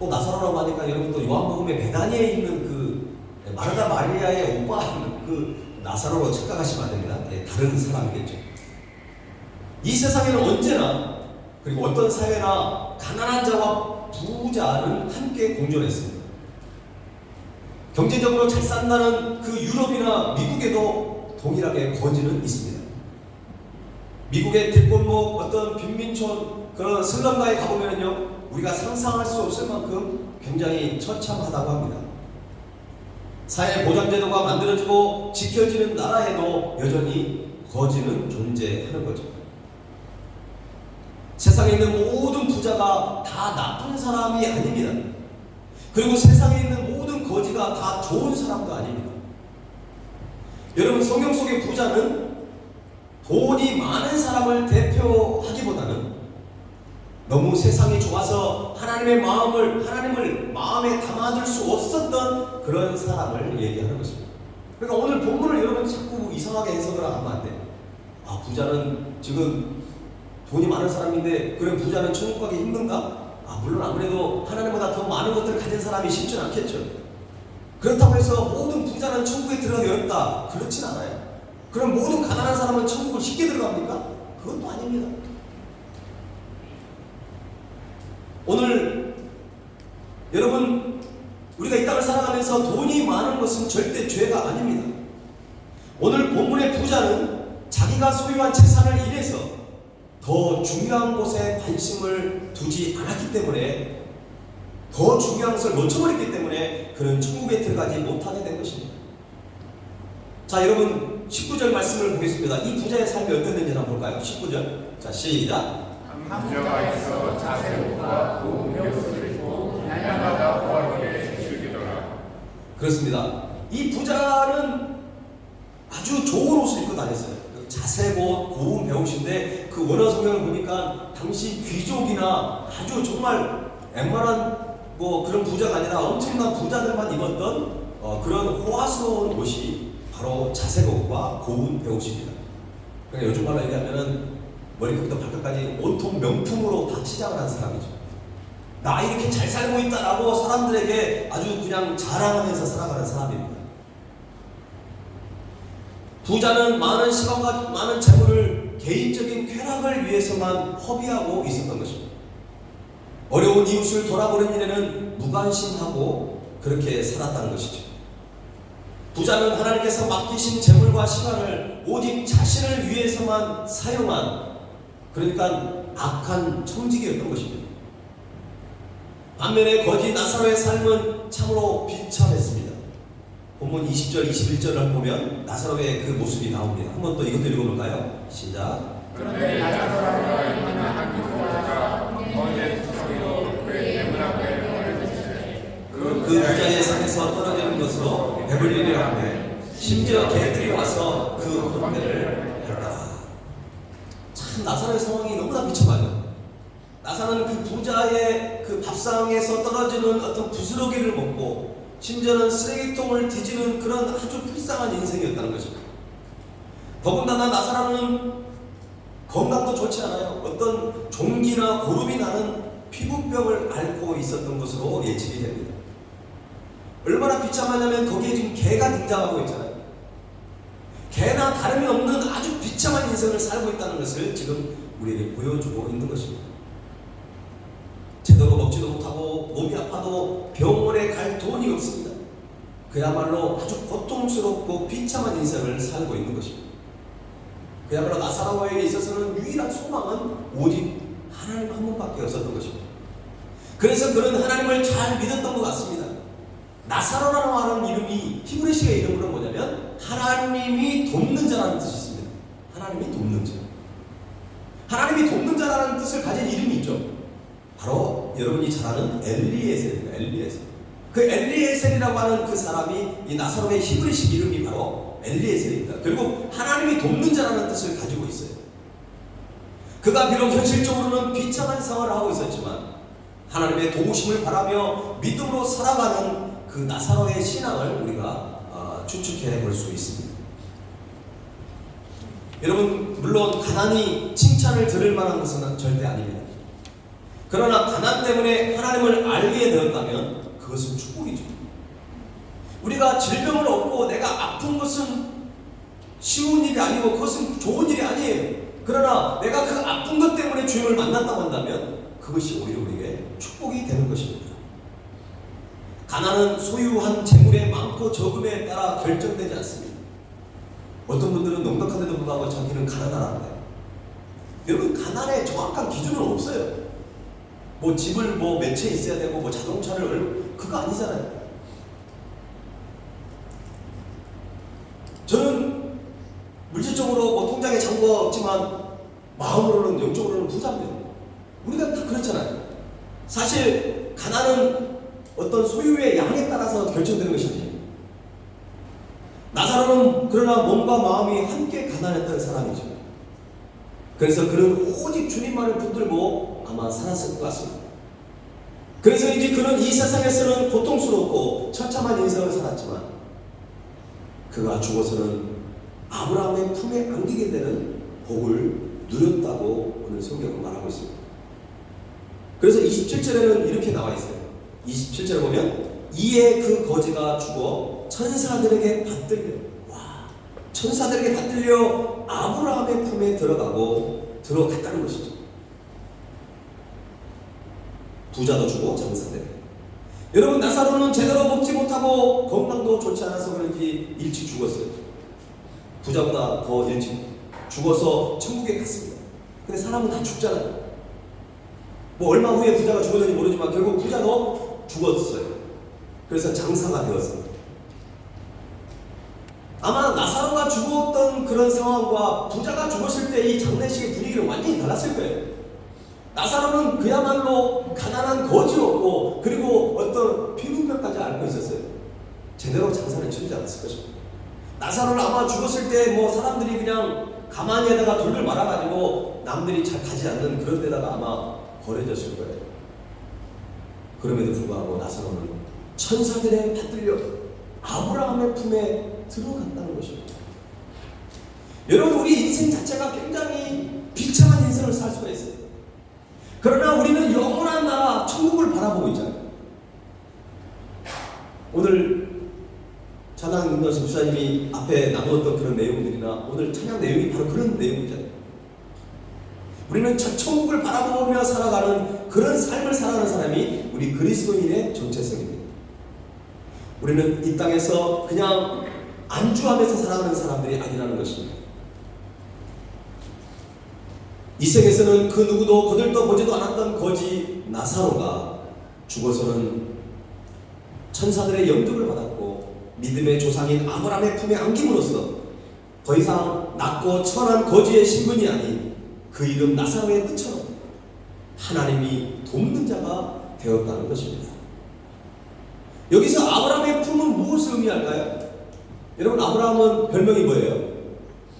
또 나사로라고 하니까 여러분 또 요한복음의 베다니에 있는 그 마르다 마리아의 오빠 그 나사로로 착각하시면 안 됩니다. 다른 사람이겠죠. 이 세상에는 언제나 그리고 어떤 사회나 가난한 자와 부자는 함께 공존했습니다. 경제적으로 잘 산다는 그 유럽이나 미국에도 동일하게 거지는 있습니다. 미국의 뒷골목 어떤 빈민촌 그런 슬럼가에 가보면요 우리가 상상할 수 없을 만큼 굉장히 처참하다고 합니다. 사회 보장제도가 만들어지고 지켜지는 나라에도 여전히 거지는 존재하는 거죠. 세상에 있는 모든 부자가 다 나쁜 사람이 아닙니다. 그리고 세상에 있는 모든 거지가 다 좋은 사람도 아닙니다. 여러분, 성경 속의 부자는 돈이 많은 사람을 대표하기보다는 너무 세상이 좋아서 하나님을 마음에 담아둘 수 없었던 그런 사람을 얘기하는 것입니다. 그러니까 오늘 본문을 여러분 자꾸 이상하게 해석을 하면 안 돼. 아, 부자는 지금 돈이 많은 사람인데 그럼 부자는 천국 가기 힘든가? 아, 물론 아무래도 하나님보다 더 많은 것들을 가진 사람이 쉽진 않겠죠. 그렇다고 해서 모든 부자는 천국에 들어가기 어렵다, 그렇진 않아요. 그럼 모든 가난한 사람은 천국을 쉽게 들어갑니까? 그것도 아닙니다. 오늘 여러분, 우리가 이 땅을 살아가면서 돈이 많은 것은 절대 죄가 아닙니다. 오늘 본문의 부자는 자기가 소유한 재산을 인해서 더 중요한 곳에 관심을 두지 않았기 때문에, 더 중요한 것을 놓쳐버렸기 때문에 그는 천국에 들어가지 못하게 된 것입니다. 자, 여러분 19절 말씀을 보겠습니다. 이 부자의 삶이 어땠는지 한번 볼까요? 19절. 자, 시작. 부자가 있어 자세옷과 고운 벼슬을 입고 날마다 호화롭게 즐기더라. 그렇습니다. 이 부자는 아주 좋은 옷을 입고 다녔어요. 자색옷, 고운 배옷인데 그 원어 성경을 보니까 당시 귀족이나 아주 정말 웬만한 그런 부자가 아니라 엄청난 부자들만 입었던 그런 호화스러운 옷이 바로 자색옷과 고운 배옷입니다. 그러니까 요즘 말로 얘기하면은 머리끝부터 발끝까지 온통 명품으로 다 치장을 한 사람이죠. 나 이렇게 잘 살고 있다라고 사람들에게 아주 그냥 자랑하면서 살아가는 사람입니다. 부자는 많은 시간과 많은 재물을 개인적인 쾌락을 위해서만 허비하고 있었던 것입니다. 어려운 이웃을 돌아보는 일에는 무관심하고 그렇게 살았다는 것이죠. 부자는 하나님께서 맡기신 재물과 시간을 오직 자신을 위해서만 사용한, 그러니까 악한 청지기였던 것입니다. 반면에 거지 나사로의 삶은 참으로 비참했습니다. 본문 20절, 21절을 보면 나사로의 그 모습이 나옵니다. 한번 또 이것도 읽어볼까요? 시작. 그런데 나사로가 있는 한 부자가 번의 투성이로 그의 대문 앞에 버려지시되 그 부자의 상에서 떨어지는 것으로 배불리려 하며 심지어 개들이 와서 그 혼내를 했다. 참, 나사로의 상황이 너무나 비참하죠. 나사로는 그 부자의 그 밥상에서 떨어지는 어떤 부스러기를 먹고 심지어는 쓰레기통을 뒤지는 그런 아주 불쌍한 인생이었다는 것입니다. 더군다나 나사로는 건강도 좋지 않아요. 어떤 종기나 고름이 나는 피부병을 앓고 있었던 것으로 예측이 됩니다. 얼마나 비참하냐면 거기에 지금 개가 등장하고 있잖아요. 개나 다름이 없는 아주 비참한 인생을 살고 있다는 것을 지금 우리에게 보여주고 있는 것입니다. 제대로 먹지도 못하고 몸이 아파도 병원에 갈 돈이 없습니다. 그야말로 아주 고통스럽고 비참한 인생을 살고 있는 것입니다. 그야말로 나사로에게 있어서는 유일한 소망은 오직 하나님 한 분밖에 없었던 것입니다. 그래서 그는 하나님을 잘 믿었던 것 같습니다. 나사로라고 하는 이름이 히브리식의 이름으로 뭐냐면 하나님이 돕는 자라는 뜻이 있습니다. 하나님이 돕는 자. 하나님이 돕는 자라는 뜻을 가진 이름이 있죠. 바로 여러분이 잘 아는 엘리에셀입니다. 엘리에셀. 그 엘리에셀이라고 하는 그 사람이 이 나사로의 히브리식 이름이 바로 엘리에셀입니다. 그리고 하나님이 돕는 자라는 뜻을 가지고 있어요. 그가 비록 현실적으로는 비참한 생활을 하고 있었지만 하나님의 도우심을 바라며 믿음으로 살아가는 그 나사로의 신앙을 우리가 추측해 볼 수 있습니다. 여러분, 물론 가난이 칭찬을 들을 만한 것은 절대 아닙니다. 그러나 가난 때문에 하나님을 알게 되었다면 그것은 축복이죠. 우리가 질병을 얻고 내가 아픈 것은 쉬운 일이 아니고 그것은 좋은 일이 아니에요. 그러나 내가 그 아픈 것 때문에 주님을 만났다고 한다면 그것이 오히려 우리에게 축복이 되는 것입니다. 가난은 소유한 재물의 많고 적음에 따라 결정되지 않습니다. 어떤 분들은 넉넉한데도 불구하고 자기는 가난하다고 해요. 여러분, 가난의 정확한 기준은 없어요. 뭐 집을 몇 채 있어야 되고 뭐 자동차를 그거 아니잖아요. 저는 물질적으로 통장에 잔고가 없지만 마음으로는 영적으로는 부자입니다. 우리가 다 그렇잖아요. 사실 가난은 어떤 소유의 양에 따라서 결정되는 것이 아니에요. 나사로는 아브라함은 그러나 몸과 마음이 함께 가난했던 사람이죠. 그래서 그는 오직 주님만을 붙들고 아마 살았을 것 같습니다. 그래서 이제 그는 이 세상에서는 고통스럽고 처참한 인생을 살았지만 그가 죽어서는 아브라함의 품에 안기게 되는 복을 누렸다고 오늘 성경은 말하고 있습니다. 그래서 27절에는 이렇게 나와 있어요. 27절에 보면 이에 그 거지가 죽어 천사들에게 받들려, 천사들에게 받들려 아브라함의 품에 들어갔다는 것이죠. 부자도 죽고 장사들. 여러분, 나사로는 제대로 먹지 못하고 건강도 좋지 않아서 그런지 일찍 죽었어요. 부자보다 더 일찍 죽어서 천국에 갔습니다. 근데 사람은 다 죽잖아요. 뭐 얼마 후에 부자가 죽었는지 모르지만 결국 부자도 죽었어요. 그래서 장사가 되었습니다. 아마 나사로가 죽었던 그런 상황과 부자가 죽었을 때 이 장례식의 분위기는 완전히 달랐을 거예요. 나사로는 그야말로 가난한 거지였고 그리고 어떤 피부병까지 앓고 있었어요. 제대로 장사를 치르지 않았을 것입니다. 나사로는 아마 죽었을 때 뭐 사람들이 그냥 가만히 에다가 돌을 말아가지고 남들이 잘 가지 않는 그런 데다가 아마 버려졌을 거예요. 그럼에도 불구하고 나사로는 천사들의 받들려 아브라함의 품에 들어간다는 것입니다. 여러분, 우리 인생 자체가 굉장히 비참한 인생을 살 수가 있어요. 그러나 우리는 영원한 나라 천국을 바라보고 있잖아요. 오늘 찬양 인도하신 목사님이 앞에 나누었던 그런 내용들이나 오늘 찬양 내용이 바로 그런 내용이잖아요. 우리는 저 천국을 바라보며 살아가는 그런 삶을 살아가는 사람이 우리 그리스도인의 정체성입니다. 우리는 이 땅에서 그냥 안주하면서 살아가는 사람들이 아니라는 것입니다. 이 생에서는 그 누구도 거들떠 보지도 않았던 거지 나사로가 죽어서는 천사들의 영접을 받았고 믿음의 조상인 아브라함의 품에 안김으로써 더 이상 낮고 천한 거지의 신분이 아닌 그 이름 나사로의 뜻처럼 하나님이 돕는 자가 되었다는 것입니다. 여기서 아브라함의 품은 무엇을 의미할까요? 여러분, 아브라함은 별명이 뭐예요?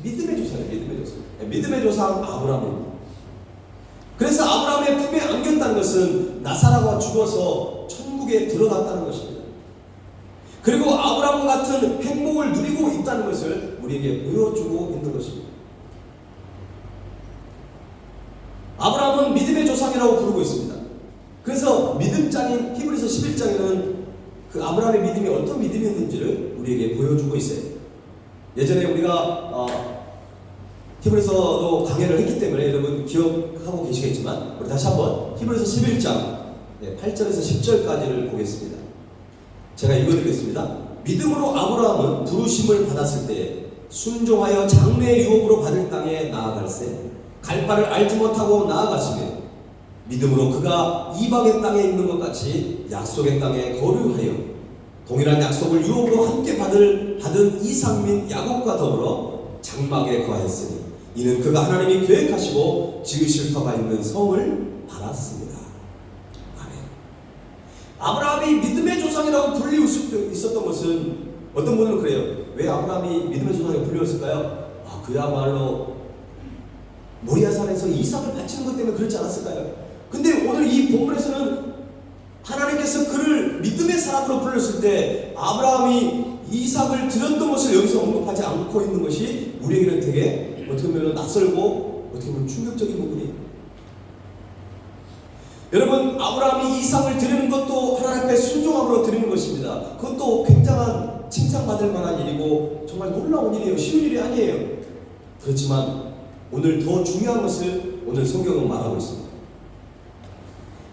믿음의 조상이에요. 믿음의 조상. 믿음의 조상 아브라함입니다. 그래서 아브라함의 품에 안겼다는 것은 나사로가 죽어서 천국에 들어갔다는 것입니다. 그리고 아브라함과 같은 행복을 누리고 있다는 것을 우리에게 보여주고 있는 것입니다. 아브라함은 믿음의 조상이라고 부르고 있습니다. 그래서 믿음장인 히브리서 11장에는 그 아브라함의 믿음이 어떤 믿음이었는지를 우리에게 보여주고 있어요. 예전에 우리가 히브리서도 강해를 했기 때문에 여러분 기억하고 계시겠지만 우리 다시 한번 히브리서 11장 8절에서 10절까지를 보겠습니다. 제가 읽어드리겠습니다. 믿음으로 아브라함은 부르심을 받았을 때 순종하여 장래의 유업으로 받을 땅에 나아갈세 갈 바를 알지 못하고 나아갔으며 믿음으로 그가 이방의 땅에 있는 것 같이 약속의 땅에 거류하여 동일한 약속을 유업으로 함께 받은 이삭 및 야곱과 더불어 장막에 거하였으니 이는 그가 하나님이 계획하시고 지으실 터가 있는 성을 받았습니다. 아멘. 아브라함이 믿음의 조상이라고 불리울 수 있었던 것은 어떤 분들은 그래요. 왜 아브라함이 믿음의 조상이라고 불리웠을까요? 그야말로 모리아산에서 이삭을 바치는 것 때문에 그렇지 않았을까요? 근데 오늘 이 본문에서는 하나님께서 그를 믿음의 사람으로 불렀을 때 아브라함이 이삭을 드렸던 것을 여기서 언급하지 않고 있는 것이 우리에게는 되게 어떻게 보면 낯설고 어떻게 보면 충격적인 부분이에요. 여러분, 아브라함이 이삭을 드리는 것도 하나님 앞에 순종함으로 드리는 것입니다. 그것도 굉장한 칭찬받을 만한 일이고 정말 놀라운 일이에요. 쉬운 일이 아니에요. 그렇지만 오늘 더 중요한 것을 오늘 성경은 말하고 있습니다.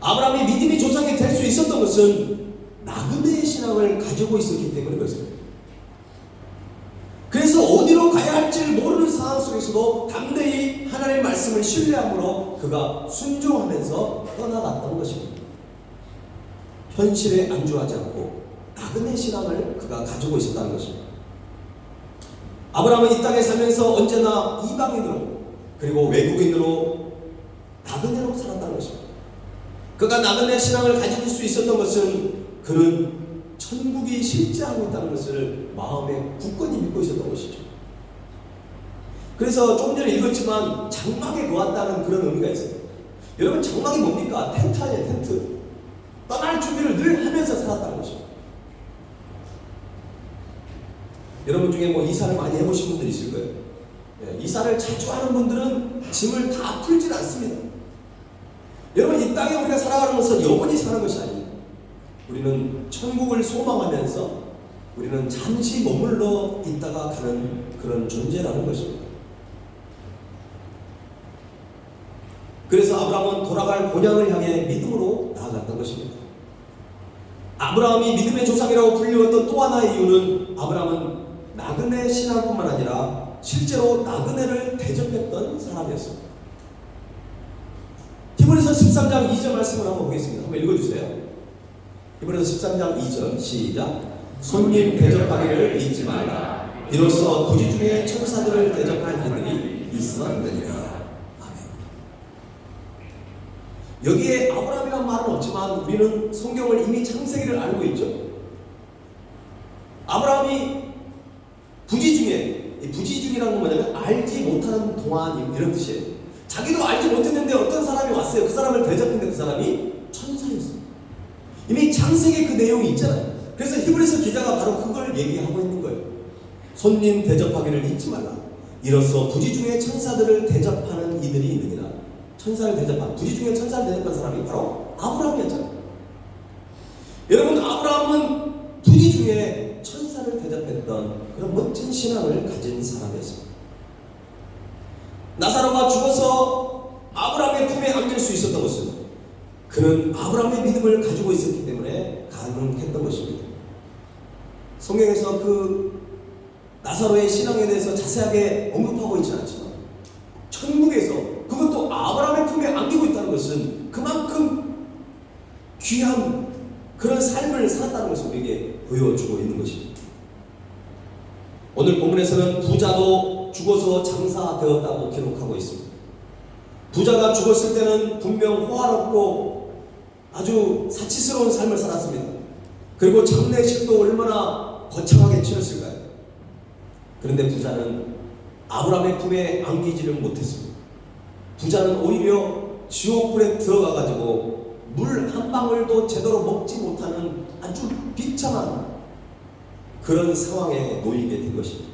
아브라함이 믿음의 조상이 될 수 있었던 것은 나그네의 신앙을 가지고 있었기 때문에 그렇습니다. 그래서 어디로 가야 할지를 모르는 상황 속에서도 담대히 하나님의 말씀을 신뢰함으로 그가 순종하면서 떠나갔던 것입니다. 현실에 안주하지 않고 나그네 신앙을 그가 가지고 있었다는 것입니다. 아브라함은 이 땅에 살면서 언제나 이방인으로 그리고 외국인으로 나그네로 살았다는 것입니다. 그가 나그네 신앙을 가질 수 있었던 것은 그는 천국이 실제하고 있다는 것을 마음에 굳건히 믿고 있었던 것이죠. 그래서 조금 전에 읽었지만 장막에 거했다는 그런 의미가 있어요. 여러분, 장막이 뭡니까? 텐트 아니에요, 텐트. 떠날 준비를 늘 하면서 살았다는 것입니다. 여러분 중에 뭐 이사를 많이 해보신 분들 있을 거예요. 이사를 자주 하는 분들은 짐을 다 풀질 않습니다. 여러분, 이 땅에 우리가 살아가는 것은 영원히 사는 것이 아닙니다. 우리는 천국을 소망하면서 우리는 잠시 머물러 있다가 가는 그런 존재라는 것입니다. 그래서 아브라함은 돌아갈 본향을 향해 믿음으로 나아갔던 것입니다. 아브라함이 믿음의 조상이라고 불리웠던 또 하나의 이유는 아브라함은 나그네 신앙뿐만 아니라 실제로 나그네를 대접했던 사람이었습니다. 히브리서 13장 2절 말씀을 한번 보겠습니다. 한번 읽어주세요. 히브리서 13장 2절 시작. 손님 대접하기를 잊지 말라. 이로써 부지 중에 천사들을 대접한 이들이 있었느니라. 여기에 아브라함이라는 말은 없지만 우리는 성경을 이미 창세기를 알고 있죠. 아브라함이 부지 중에, 부지 중이라는 건 뭐냐면 알지 못하는 동안 이런 뜻이에요. 자기도 알지 못했는데 어떤 사람이 왔어요. 그 사람을 대접했는데 그 사람이 천사였어요. 이미 창세기 그 내용이 있잖아요. 그래서 히브리서 기자가 바로 그걸 얘기하고 있는 거예요. 손님 대접하기를 잊지 말라. 이로써 부지 중에 천사들을 대접하는 이들이 있느니라. 천사를 대접한, 부지 중에 천사를 대접한 사람이 바로 아브라함이었잖아요. 여러분, 아브라함은 부지 중에 천사를 대접했던 그런 멋진 신앙을 가진 사람이었습니다. 나사로가 죽어서 아브라함의 품에 안길 수 있었던 것은 그는 아브라함의 믿음을 가지고 있었기 때문에 가능했던 것입니다. 성경에서 그 나사로의 신앙에 대해서 자세하게 언급하고 있지 않지만 천국에서 그것도 아브라함의 품에 안기고 있다는 것은 그만큼 귀한 그런 삶을 살았다는 것을 우리에게 보여주고 있는 것입니다. 오늘 본문에서는 부자도 죽어서 장사되었다고 기록하고 있습니다. 부자가 죽었을 때는 분명 호화롭고 아주 사치스러운 삶을 살았습니다. 그리고 장례식도 얼마나 거창하게 치렀을까요? 그런데 부자는 아브라함의 품에 안기지를 못했습니다. 부자는 오히려 지옥불에 들어가가지고 물 한 방울도 제대로 먹지 못하는 아주 비참한 그런 상황에 놓이게 된 것입니다.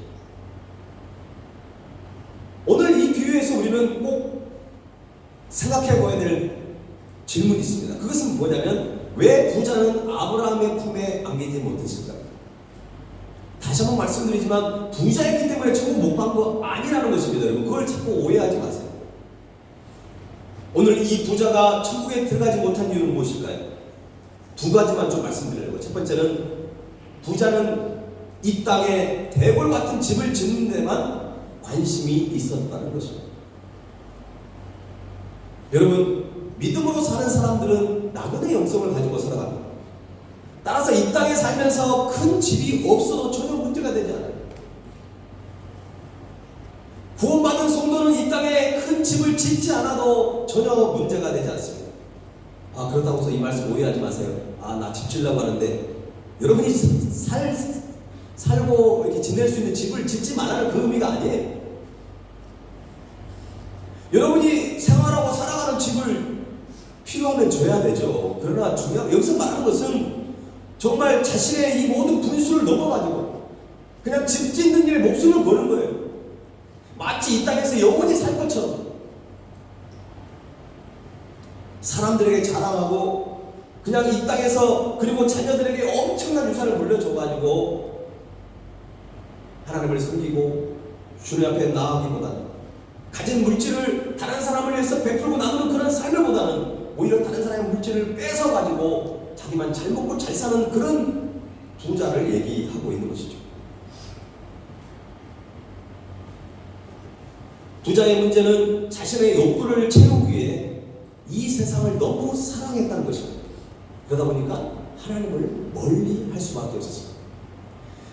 오늘 이 비유에서 우리는 꼭 생각해 봐야 될 질문이 있습니다. 그것은 뭐냐면 왜 부자는 아브라함의 품에 안기지 못했을까요? 다시 한번 말씀드리지만 부자였기 때문에 천국 못 간 거 아니라는 것입니다. 여러분, 그걸 자꾸 오해하지 마세요. 오늘 이 부자가 천국에 들어가지 못한 이유는 무엇일까요? 두 가지만 좀 말씀드리려고. 첫 번째는 부자는 이 땅에 대궐 같은 집을 짓는 데만 관심이 있었다는 것입니다. 여러분, 믿음으로 사는 사람들은 나그네 영성을 가지고 살아갑니다. 따라서 이 땅에 살면서 큰 집이 없어도 전혀 문제가 되지 않아요. 구원받은 성도는 이 땅에 큰 집을 짓지 않아도 전혀 문제가 되지 않습니다. 그렇다고 해서 이 말씀 오해하지 마세요. 나 집 지으려고 하는데 여러분이 살고 이렇게 지낼 수 있는 집을 짓지 말라는 그 의미가 아니에요. 여러분이 생활하고 살아가는 집을 필요하면 줘야 되죠. 그러나 여기서 말하는 것은 정말 자신의 이 모든 분수를 넘어가지고 그냥 집 짓는 일에 목숨을 거는 거예요. 마치 이 땅에서 영원히 살 것처럼 사람들에게 자랑하고 그냥 이 땅에서 그리고 자녀들에게 엄청난 유산을 물려줘가지고 하나님을 섬기고 주님 앞에 나아가기보다는 가진 물질을 다른 사람을 위해서 베풀고 나누는 그런 삶을보다는 오히려 다른 사람의 물질을 뺏어가지고 자기만 잘 먹고 잘 사는 그런 부자를 얘기하고 있는 것이죠. 부자의 문제는 자신의 욕구를 채우기 위해 이 세상을 너무 사랑했다는 것입니다. 그러다 보니까 하나님을 멀리 할 수밖에 없었습니다.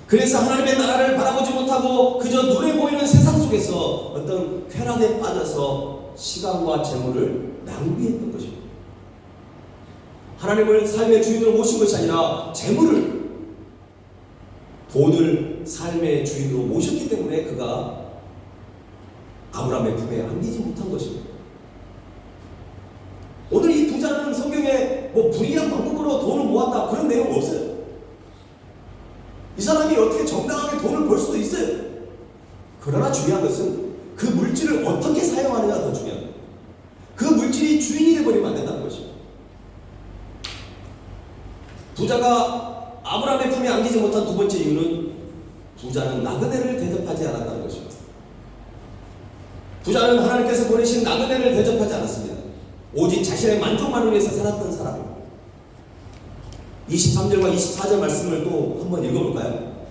그래서 하나님의 나라를 바라보지 못하고 그저 눈에 보이는 세상 속에서 어떤 쾌락에 빠져서 시간과 재물을 낭비했던 것입니다. 하나님을 삶의 주인으로 모신 것이 아니라 재물을 돈을 삶의 주인으로 모셨기 때문에 그가 아브라함의 품에 안기지 못한 것입니다. 오늘 이 부자는 성경에 뭐 불의한 방법으로 돈을 모았다 그런 내용 없어요. 이 사람이 어떻게 정당하게 돈을 벌 수도 있어요. 그러나 중요한 것은 그 물질을 어떻게 사용하느냐가 더 중요합니다. 그 물질이 주인이 되어버리면 안 된다는 것입니다. 부자가 아브라함의 품에 안기지 못한 두 번째 이유는 부자는 나그네를 대접하지 않았다는 것입니다. 부자는 하나님께서 보내신 나그네를 대접하지 않았습니다. 오직 자신의 만족만을 위해서 살았던 사람입니다. 23절과 24절 말씀을 또 한번 읽어볼까요?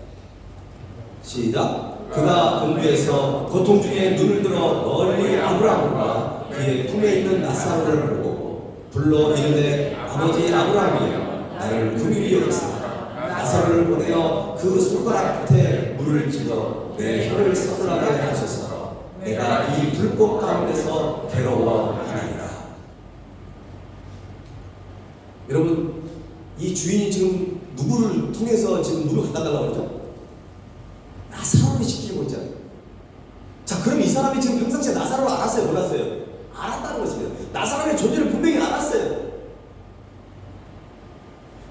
시작. 그가 본부에서 고통 중에 눈을 들어 멀리 아브라함과 그의 품에 있는 나사로를 보고 불러 이르되 아버지 아브라함이여 나를 긍휼히 여기사 나사로를 보내어 그 손가락 끝에 물을 찍어 내 혀를 서늘하게 하소서. 내가 이 불꽃 가운데서 괴로워하나이다. 여러분, 이 주인이 지금 누구를 통해서 지금 물을 갖다 달라고 그러죠? 나사로를 시키고 있잖아요. 자, 그럼 이 사람이 지금 평상시에 나사로를 알았어요? 몰랐어요? 알았다는 것입니다. 나사로의 존재를 분명히 알았어요.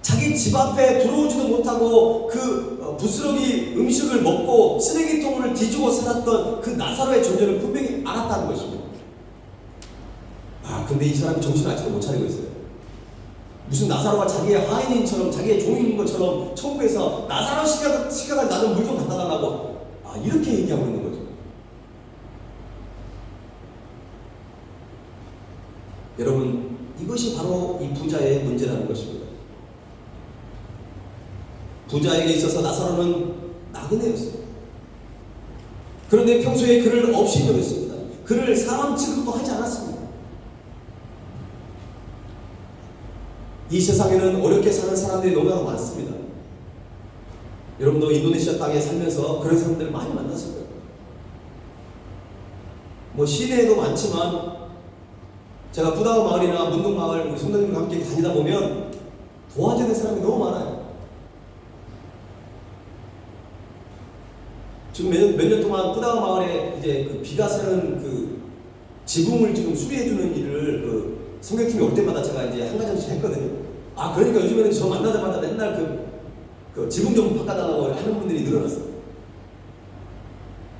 자기 집 앞에 들어오지도 못하고 그 부스러기 음식을 먹고 쓰레기통을 뒤지고 살았던 그 나사로의 존재를 분명히 알았다는 것입니다. 아, 근데 이 사람이 정신을 아직도 못 차리고 있어요. 무슨 나사로가 자기의 하인인처럼 자기의 종인 것처럼 천국에서 나사로 시켜가지고 나는 물 좀 갖다 달라고 이렇게 얘기하고 있는 거죠. 여러분, 이것이 바로 이 부자의 문제라는 것입니다. 부자에게 있어서 나사로는 나그네였어요. 그런데 평소에 그를 없이 여겼습니다. 그를 사람 취급도 하지 않았습니다. 이 세상에는 어렵게 사는 사람들이 너무나 많습니다. 여러분도 인도네시아 땅에 살면서 그런 사람들을 많이 만났을 거예요. 뭐 시내에도 많지만 제가 부다우 마을이나 문동 마을 우리 성도님과 함께 다니다 보면 도와줘야 될 사람이 너무 많아요. 지금 몇 년 동안 부다우 마을에 이제 그 비가 새는 그 지붕을 지금 수리해주는 일을 그 성경팀이 올 때마다 제가 이제 한 가지씩 했거든요. 그러니까 요즘에는 저 만나자마자 맨날 그 지붕 좀 바꿔달라고 하는 분들이 늘어났어요.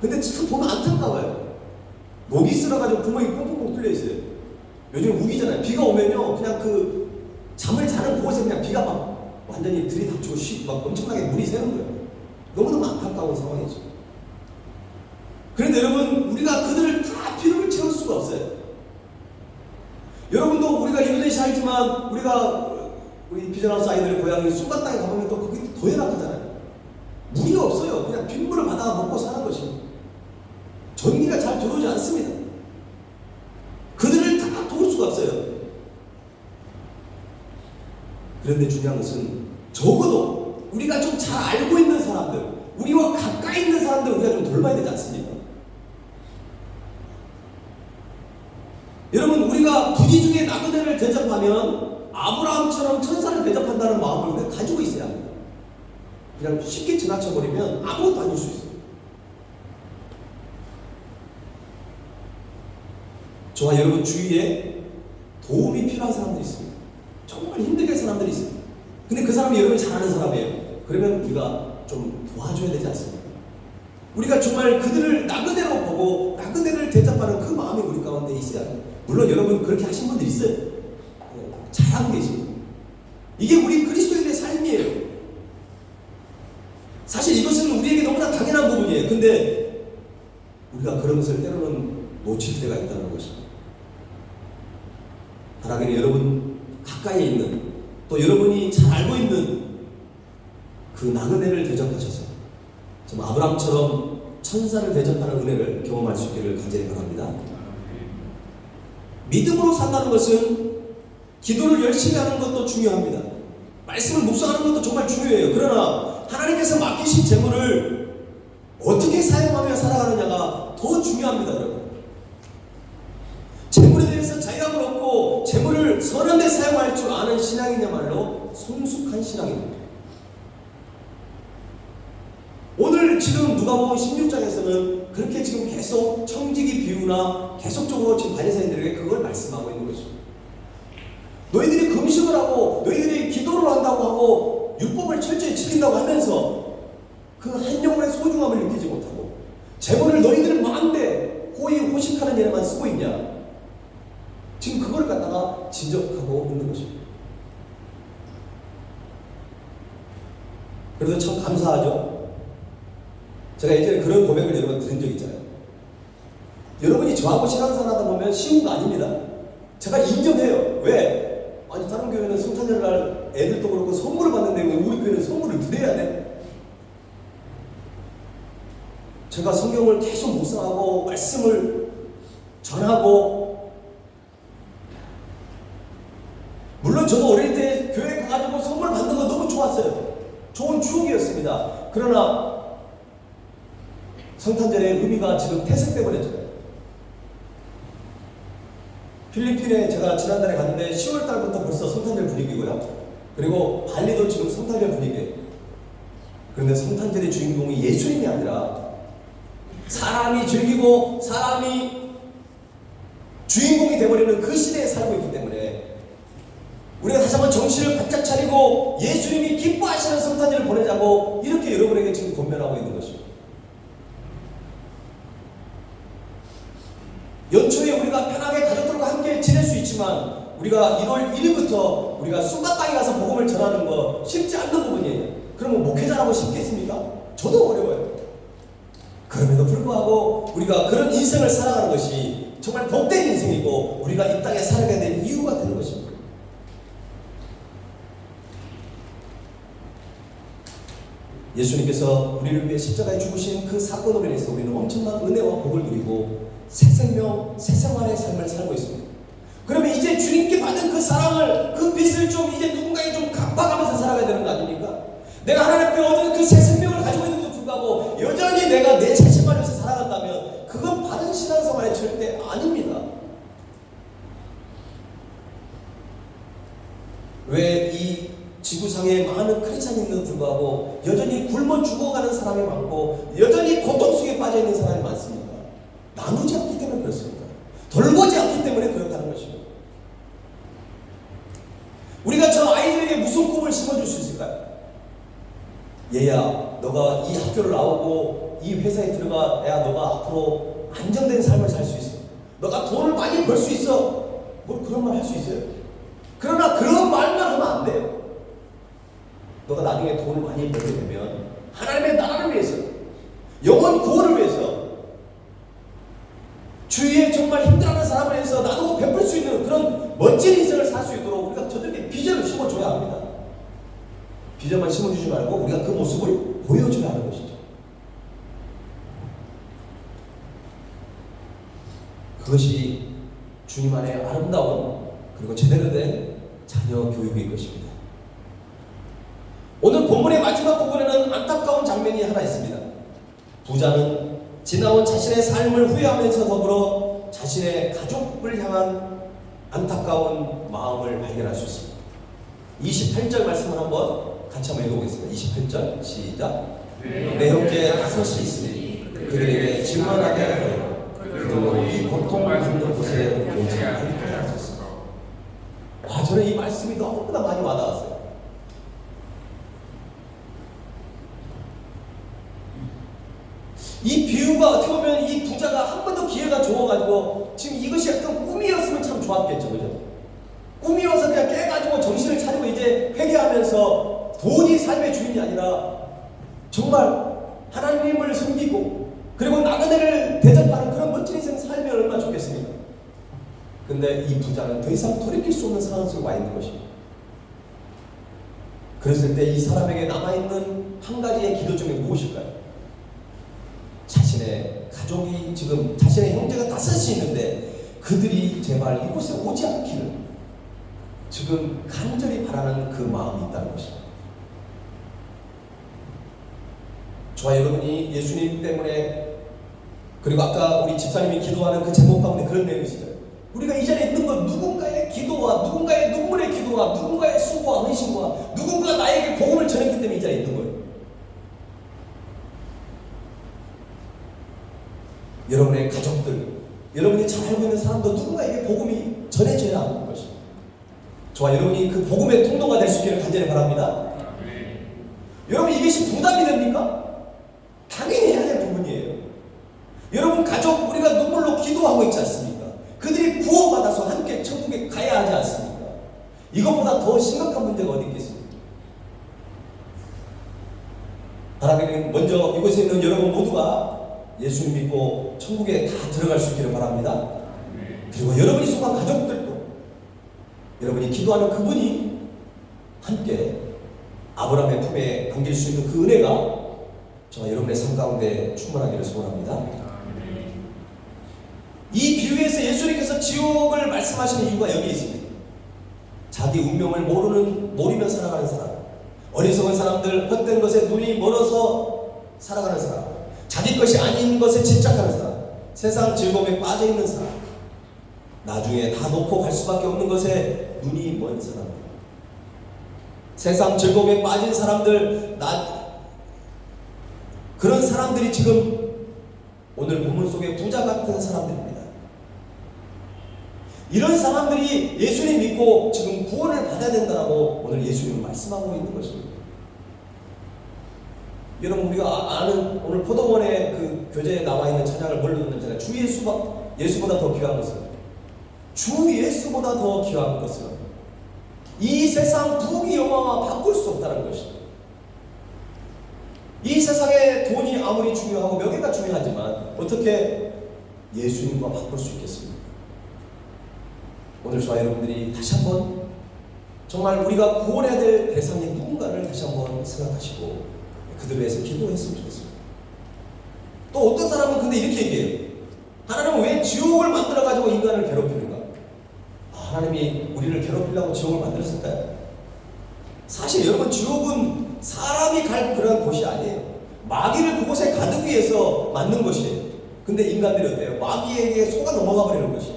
근데 참 보면 안타까워요. 녹이 쓸어가지고 구멍이 뻥뻥뻥 뚫려 있어요. 요즘 우기잖아요. 비가 오면요, 그냥 그 잠을 자는 곳에 그냥 비가 막 완전히 들이닥치고 막 엄청나게 물이 새는 거예요. 너무너무 안타까운 상황이죠. 그런데 여러분, 우리가 그들을 다 필요를 채울 수가 없어요. 여러분도 우리가 인도네시아 살지만 우리 비전하우스 아이들의 고향인 순간 땅에 가보면 또 그게 더 열악하잖아요. 물이 없어요. 그냥 빗물을 받아 먹고 사는 것입니다. 전기가 잘 들어오지 않습니다. 그들을 다 도울 수가 없어요. 그런데 중요한 것은 적어도 우리가 좀 잘 알고 있는 사람들, 우리와 가까이 있는 사람들 우리가 좀 돌봐야 되지 않습니까? 여러분, 우리가 부지 중에 나그네를 대접하면 아브라함처럼 천사를 대접한다는 마음을 우리가 가지고 있어야 합니다. 그냥 쉽게 지나쳐버리면 아무것도 아닐 수 있어요. 저와 여러분 주위에 도움이 필요한 사람들이 있습니다. 정말 힘들게 할 사람들이 있어요. 근데 그 사람이 여러분이 잘 아는 사람이에요. 그러면 우리가 좀 도와줘야 되지 않습니까? 우리가 정말 그들을 나그네로 보고 나그네를 대접하는 그 마음이 우리 가운데 있어야 해요. 물론 여러분 그렇게 하신 분들 있어요. 잘하고 계십니다. 이게 우리 그리스도인의 삶이에요. 사실 이것은 우리에게 너무나 당연한 부분이에요. 근데 우리가 그런 것을 때로는 놓칠 때가 있다는 것입니다. 바라기는 여러분 가까이에 있는, 또 여러분이 잘 알고 있는 그 나그네를 대접하셔서 좀 아브라함처럼 천사를 대접하는 은혜를 경험할 수 있기를 간절히 바랍니다. 믿음으로 산다는 것은 기도를 열심히 하는 것도 중요합니다. 말씀을 묵상하는 것도 정말 중요해요. 그러나 하나님께서 맡기신 재물을 어떻게 사용하며 살아가느냐가 더 중요합니다, 여러분. 재물에 대해서 자유함을 얻고 재물을 선한 데 사용할 줄 아는 신앙이냐말로 성숙한 신앙입니다. 그걸 지금 누가복음 16장에서는 그렇게 지금 계속 청지기 비유나 계속적으로 지금 바리새인들에게 그걸 말씀하고 있는 것입니다. 너희들이 금식을 하고 너희들이 기도를 한다고 하고 율법을 철저히 지킨다고 하면서 그 한 영혼의 소중함을 느끼지 못하고 재물을 너희들 마음대 호의호식하는 일에만 쓰고 있냐? 지금 그걸 갖다가 지적하고 있는 것입니다. 그래서 참 감사하죠. 제가 예전에 그런 고백을 여러 번 들은 적이 있잖아요. 여러분이 저하고 신앙생활 하다 보면 쉬운 거 아닙니다. 제가 인정해요. 왜? 아니 다른 교회는 성탄절 날 애들도 그렇고 선물을 받는데 왜 우리 교회는 선물을 드려야 돼? 제가 성경을 계속 묵상하고 말씀을 전하고, 물론 저도 어릴 때 교회 가가지고 선물 받는 거 너무 좋았어요. 좋은 추억이었습니다. 그러나 성탄절의 의미가 지금 퇴색돼 버렸잖아요. 필리핀에 제가 지난달에 갔는데 10월 달부터 벌써 성탄절 분위기고요. 그리고 발리도 지금 성탄절 분위기예요. 그런데 성탄절의 주인공이 예수님이 아니라 사람이 즐기고 사람이 주인공이 되어버리는 그 시대에 살고 있기 때문에 우리가 다시 한번 정신을 바짝 차리고 예수님이 기뻐하시는 성탄절을 보내자고 이렇게 여러분에게 지금 권면하고 있는 것입니다. 연초에 우리가 편하게 가족들과 함께 지낼 수 있지만 우리가 1월 1일부터 우리가 순박당에 가서 복음을 전하는 거 쉽지 않는 부분이에요. 그러면 목회자라고 쉽겠습니까? 저도 어려워요. 그럼에도 불구하고 우리가 그런 인생을 살아가는 것이 정말 복된 인생이고 우리가 이 땅에 살아가야 될 이유가 되는 것입니다. 예수님께서 우리를 위해 십자가에 죽으신 그 사건으로 인해서 우리는 엄청난 은혜와 복을 누리고 새 생명, 새 생활의 삶을 살고 있습니다. 그러면 이제 주님께 받은 그 사랑을, 그 빚을 좀 이제 누군가에게 좀 갚아가면서 살아가야 되는 거 아닙니까? 내가 하나님 앞에 얻은 그 새 생명을 가지고 있는데도 불구하고 여전히 내가 내 자신만 위해서 살아간다면 그건 바른 신앙생활이 절대 아닙니다. 왜 이 지구상에 많은 크리스찬인데도 불구하고 여전히 굶어 죽어가는 사람이 많고 여전히 고통 속에 빠져있는 사람이 많습니까? 나누지 않기 때문에 그렇습니다. 돌보지 않기 때문에 그렇다는 것입니다. 우리가 저 아이들에게 무슨 꿈을 심어줄 수 있을까요? 얘야, 너가 이 학교를 나오고 이 회사에 들어가야 너가 앞으로 안정된 삶을 살 수 있어. 너가 돈을 많이 벌 수 있어. 뭘 그런 말 할 수 있어요? 그러나 그런 말만 하면 안 돼요. 너가 나중에 돈을 많이 벌게 되면 하나님의 나라를 위해서, 영혼 구원을 위해서, 주위에 정말 힘들어하는 사람을 위해서 나도 베풀 수 있는 그런 멋진 인생을 살 수 있도록 우리가 저들에게 비전을 심어줘야 합니다. 비전만 심어주지 말고 우리가 그 모습을 보여줘야 하는 것이죠. 그것이 주님 안에 아름다운 그리고 제대로 된 자녀 교육일 것입니다. 오늘 본문의 마지막 부분에는 안타까운 장면이 하나 있습니다. 부자는 지나온 자신의 삶을 후회하면서 더불어 자신의 가족을 향한 안타까운 마음을 발견할 수 있습니다. 28절 말씀을 한번 같이 한번 읽어보겠습니다. 28절 시작. 내 형제 5이 있으니 그들에게 질문하게 하여 그들로 이 고통을 받는 곳에 오지 않게 하소서. 저는 이 말씀이 너무나 많이 와닿았어요. 이 비유가 어떻게 보면 이 부자가 한 번 더 기회가 좋아가지고 지금 이것이 약간 꿈이었으면 참 좋았겠죠, 그죠? 꿈이어서 그냥 깨가지고 정신을 차리고 이제 회개하면서 돈이 삶의 주인이 아니라 정말 하나님을 섬기고 그리고 나그네를 대접하는 그런 멋진 인생 살면 얼마나 좋겠습니까? 근데 이 부자는 더 이상 돌이킬 수 없는 상황 속에 와 있는 것입니다. 그랬을 때 이 사람에게 남아있는 한 가지의 기도점이 무엇일까요? 자신의 가족이 지금 자신의 형제가 5이 있는데 그들이 제발 이곳에 오지 않기를 지금 간절히 바라는 그 마음이 있다는 것입니다. 저와 여러분이 예수님 때문에 그리고 아까 우리 집사님이 기도하는 그 제목 가운데 그런 내용이 있어요. 우리가 이 자리에 있는 건 누군가의 기도와 누군가의 눈물의 기도와 누군가의 수고와 헌신과 누군가 나에게 복음을 전했기 때문에 이 자리에 있는 거예요. 여러분의 가족들, 여러분이 잘 알고 있는 사람도 누군가에게 복음이 전해져야 하는 것입니다. 저와 여러분이 그 복음의 통로가 될 수 있기를 간절히 바랍니다. 여러분, 이것이 부담이 됩니까? 당연히 해야 될 부분이에요. 여러분 가족, 우리가 눈물로 기도하고 있지 않습니까? 그들이 구원받아서 함께 천국에 가야 하지 않습니까? 이것보다 더 심각한 문제가 어디 있겠습니까? 하나님은 먼저 이곳에 있는 여러분 모두가 예수님 믿고 천국에 다 들어갈 수 있기를 바랍니다. 그리고 여러분이 속한 가족들도, 여러분이 기도하는 그분이 함께 아브라함의 품에 안길 수 있는 그 은혜가 저와 여러분의 삶 가운데 충만하기를 소원합니다. 이 비유에서 예수님께서 지옥을 말씀하시는 이유가 여기 있습니다. 자기 운명을 모르며 살아가는 사람, 어리석은 사람들, 헛된 것에 눈이 멀어서 살아가는 사람, 자기 것이 아닌 것에 집착하는 사람, 세상 즐거움에 빠져있는 사람, 나중에 다 놓고 갈 수밖에 없는 것에 눈이 먼 사람, 세상 즐거움에 빠진 사람들, 그런 사람들이 지금 오늘 본문 속에 부자 같은 사람들입니다. 이런 사람들이 예수님 믿고 지금 구원을 받아야 된다고 오늘 예수님은 말씀하고 있는 것입니다. 여러분, 우리가 아는 오늘 포도원의 그 교재에 나와 있는 찬양을 뭘로 듣는잖아요. 주 예수보다 더 귀한 것은, 주 예수보다 더 귀한 것은 이 세상 부귀 영화와 바꿀 수 없다는 것입니다. 이 세상에 돈이 아무리 중요하고 명예가 중요하지만 어떻게 예수님과 바꿀 수 있겠습니까? 오늘 저와 여러분들이 다시 한번 정말 우리가 구원해야 될 대상이 누군가를 다시 한번 생각하시고 그들을 위해서 기도했으면 좋겠습니다. 또 어떤 사람은 근데 이렇게 얘기해요. 하나님은 왜 지옥을 만들어가지고 인간을 괴롭히는가? 하나님이 우리를 괴롭히려고 지옥을 만들었을까요? 사실 여러분, 지옥은 사람이 갈 그런 곳이 아니에요. 마귀를 그곳에 가두기 위해서 만든 것이에요. 근데 인간들이 어때요? 마귀에게 속아 넘어가 버리는 것이에요.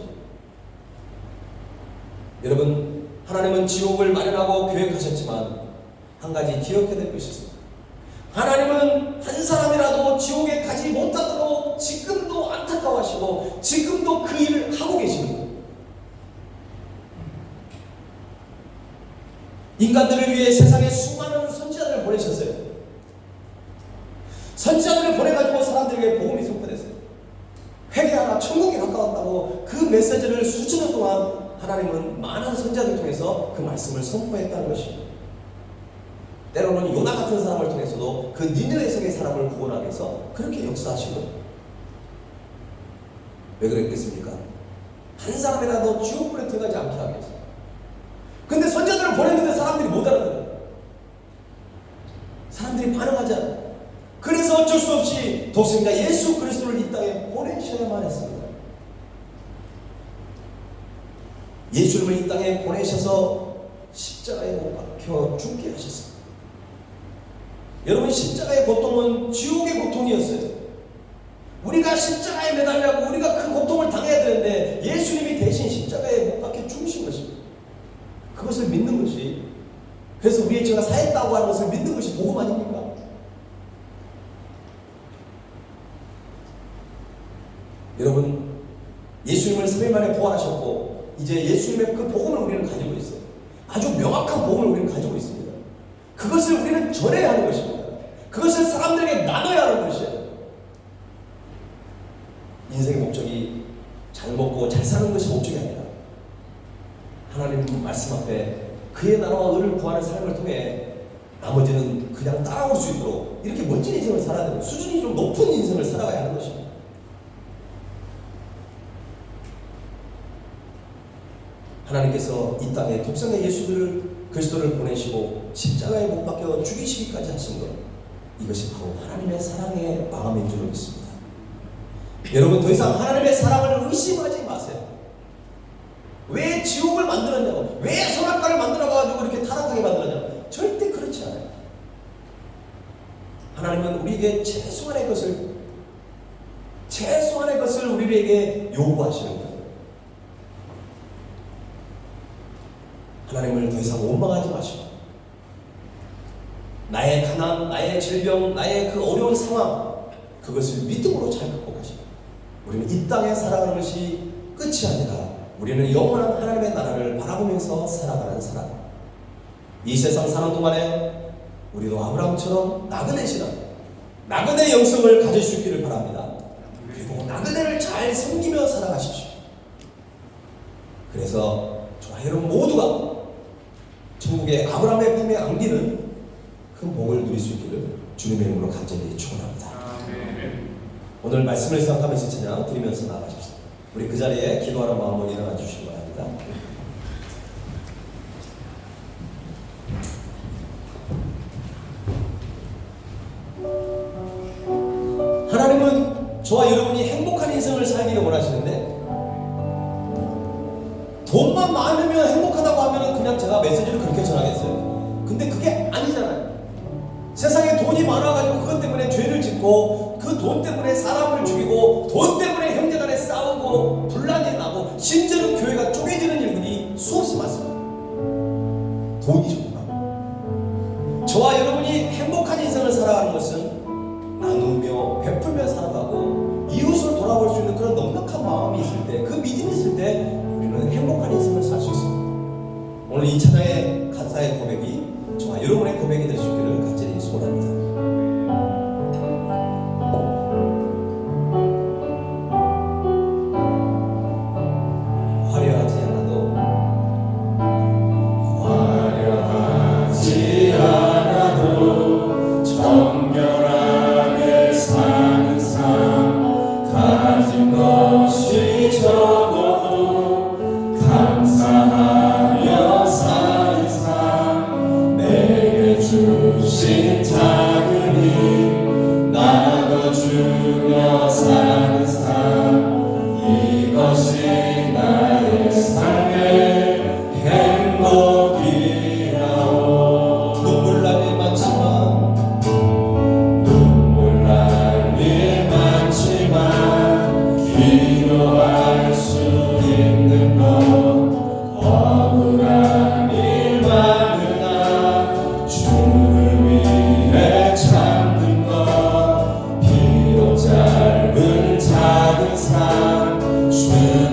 여러분, 하나님은 지옥을 마련하고 계획하셨지만 한 가지 기억해야 될 것이 있습니다. 하나님은 한 사람이라도 지옥에 가지 못하도록 지금도 안타까워하시고 지금도 그 일을 하고 계시는 거예요. 인간들을 위해 세상에 수많은 선지자들을 보내셨어요. 선지자들을 보내가지고 사람들에게 복음이 선포됐어요. 회개하라, 천국에 가까웠다고 그 메시지를 수천 년 동안 하나님은 많은 선지자들을 통해서 그 말씀을 선포했다는 것입니다. 때로는 요나 같은 사람을 통해서도 그 니느웨 성의 사람을 구원하기 위해서 그렇게 역사하시고, 왜 그랬겠습니까? 한 사람이라도 지옥불에 들어가지 않게 하기 위해서. 근데 선지자들을 보냈는데 사람들이 못 알아들어요. 사람들이 반응하지 않아요. 그래서 어쩔 수 없이 독생자 예수 그리스도를 이 땅에 보내셔야만 했습니다. 예수님을 이 땅에 보내셔서 십자가에 못 박혀 죽게 하셨습니다. 여러분, 십자가의 고통은 지옥의 고통이었어요. 우리가 십자가에 매달려고 우리가 그 고통을 당해야 되는데 예수님이 대신 십자가에 못 박혀 죽으신 것입니다. 그것을 믿는 것이, 그래서 우리의 죄가 사했다고 하는 것을 믿는 것이 복음 아닙니까? 여러분, 예수님을 3일 만에 부활하셨고 이제 예수님의 그 복음을 우리는 가지고 있어요. 아주 명확한 복음을 우리는 가지고 있습니다. 그것을 우리는 전해야 하는 것입니다. 그것을 사람들에게 나눠야 하는 것이에요. 인생의 목적이 잘 먹고 잘 사는 것이 목적이 아니라 하나님 말씀 앞에 그의 나라와 의를 구하는 삶을 통해 나머지는 그냥 따라올 수 있도록 이렇게 멋진 인생을 살아야 되고 수준이 좀 높은 인생을 살아가야 하는 것입니다. 하나님께서 이 땅에 독생자 예수 그리스도를 보내시고 십자가에 못 박혀 죽이시기까지 하신 것, 이것이 바로 하나님의 사랑의 마음인 줄 믿습니다. 여러분, 더 이상 하나님의 사랑을 의심하지 마세요. 왜 지옥을 만들었냐고, 왜 선악과를 만들어가지고 이렇게 타락하게 만들었냐고, 절대 그렇지 않아요. 하나님은 우리에게 최소한의 것을 우리에게 요구하시는 거예요. 하나님을 더 이상 원망하지 마시고 나의 가난, 나의 질병, 나의 그 어려운 상황, 그것을 믿음으로 잘 극복하시고 우리는 이 땅에 살아가는 것이 끝이 아니라 우리는 영원한 하나님의 나라를 바라보면서 살아가는 사람. 이 세상 사는 동안에 우리도 아브라함처럼 나그네 신앙, 나그네 영성을 가질 수 있기를 바랍니다. 그리고 나그네를 잘 섬기며 살아가십시오. 그래서 저와 여러분 모두가 천국의 아브라함의 품에 안기는 큰 복을 누릴 수 있기를 주님의 이름으로 간절히 축원합니다. 오늘 말씀을 생각하면서 찬양 드리면서 나아가십시오. 우리 그 자리에 기도하는 마음으로 일어나 주시기 바랍니다. 하나님은 저와 여러분이 행복한 인생을 살기를 원하시는데, 돈만 많으면 행복하다고 하면 그냥 제가 메시지를 그렇게 전하겠어요. 근데 그게 아니잖아요. 세상에 돈이 많아가지고 그것 때문에 죄를 짓고, 그 돈 때문에 사람을 죽이고, 돈 때문에 형제간에 싸우고 분란이 나고, 심지어는 교회가 쪼개지는 일들이 수없이 많습니다. 돈이 정말 저와 여러분이 행복한 인생을 살아가는 것은 나누며 베풀며 살아가고 이웃을 돌아볼 수 있는 그런 넉넉한 마음이 있을 때, 그 믿음이 있을 때 우리는 행복한 인생을 살 수 있습니다. 오늘 이 찬양의 가사의 고백이 저와 여러분의 고백이 될 수 있기를 간절히 소원합니다. 화려하지 않아도 정결하게 사는 삶, 가진 것이 적어도 감사하며 사는 삶, 내게 주신 작은 힘 나눠주며 사는 삶, 이것이 나의 삶의 행복이라오. 눈물 날 일 많지만 기도할 수 있는 것, 억울한 일 많으나 주를 위해 참는 것, 비록 짧은 작은 삶, 주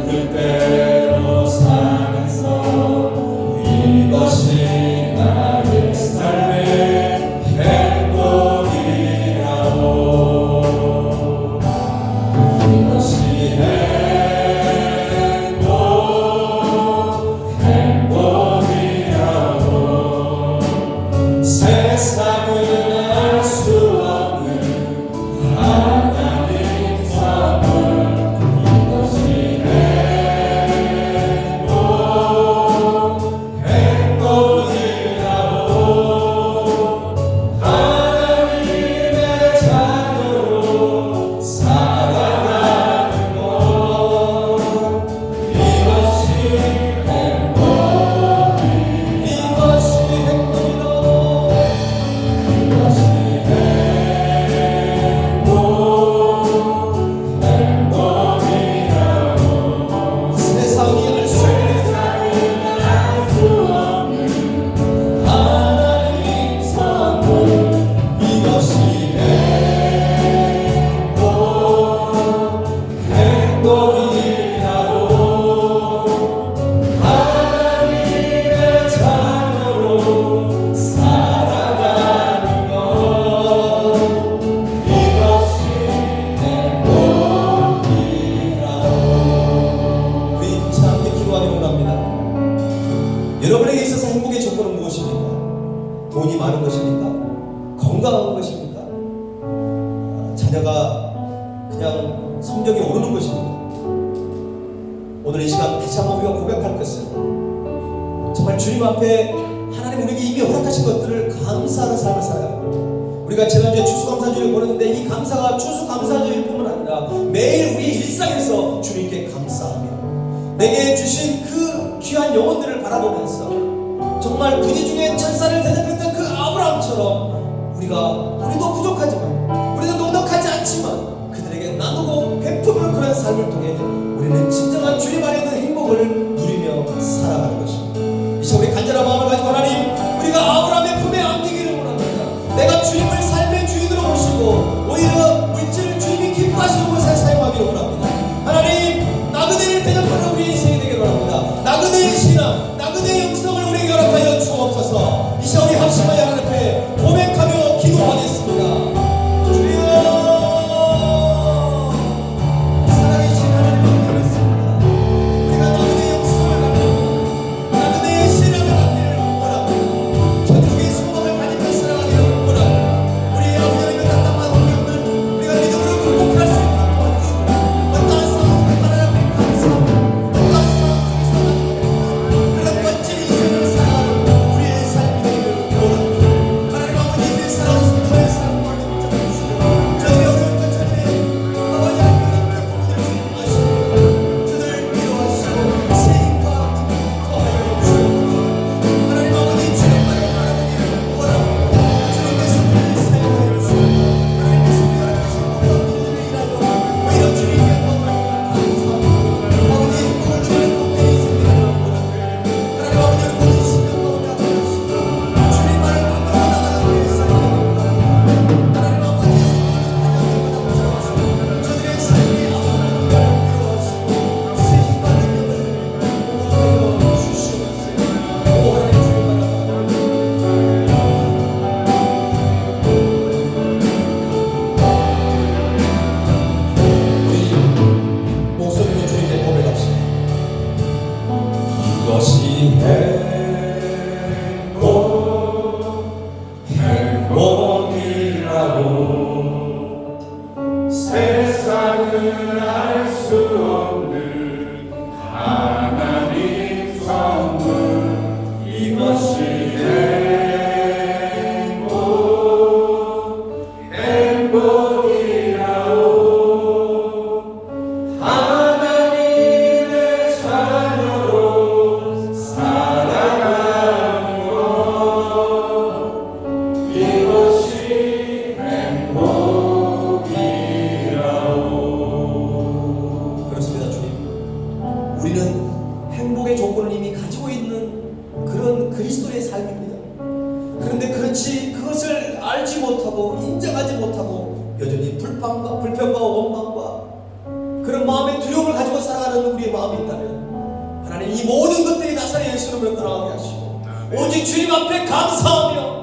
뜻대로 사는 것, 이것이 나의 삶의 행복이라오. 이것이 행복이라고. 세상은 알 수 없는 하나님 선물, 이것이 행복이라고. 하나님의 자녀로 살아가는 것, 이것이 행복이라고. 세상이 알 수 없는 하나님 선물, 이것이 행복이라고. 하나님의 자녀로 살아가는 것, 이것이 행복이라고. 우리 자 함께 기도하기로 합니다. 여러분에게 있어서 행복의 조건은 무엇입니까? 돈이 많은 것입니까? 건강한 것입니까? 자녀가 그냥 성적이 오르는 것입니까? 오늘 이 시간 다시 한번 우리가 고백할 것은, 정말 주님 앞에 하나님 우리에게 이미 허락하신 것들을 감사하는 삶을 살아요. 우리가 지난주에 추수감사주를 보냈는데, 이 감사가 추수감사주일 뿐만 아니라 매일 우리 일상에서 주님께 감사하며 내게 주신 그 귀한 영혼들을 바라보면서 정말 부지 중에 천사를 대접했던 그 아브라함처럼 우리도 부족하지만, 우리도 넉넉하지 않지만 그들에게 나누고 베푸는 그런 삶을 통해 우리는 진정한 주님 안에 있는 행복을 누리며 살아가는 것입니다. 이 시간 우리 간절한 마음을 가지고 하나님, 우리가 아브라함의 품에 안기기를 원합니다. 내가 주님을 삶의 주인으로 모시고 오히려 물질을 주님이 기뻐하시는 곳에 사용하기를 원합니다. 오늘 하나님 선물 이것이 행복이라오 하나님의 자녀로 살아가는 것 이것이 행복이라오. 그렇습니다, 주님. 우리는 행복의 조건을 이미 가지고 있는 그런 그리스도의 삶입니다. 그런데 그것을 알지 못하고 인정하지 못하고 여전히 불평과 원망과 그런 마음의 두려움을 가지고 살아가는 우리의 마음이 있다면 하나님 이 모든 것들이 나사렛 예수님을 떠나게 하시고 오직 주님 앞에 감사하며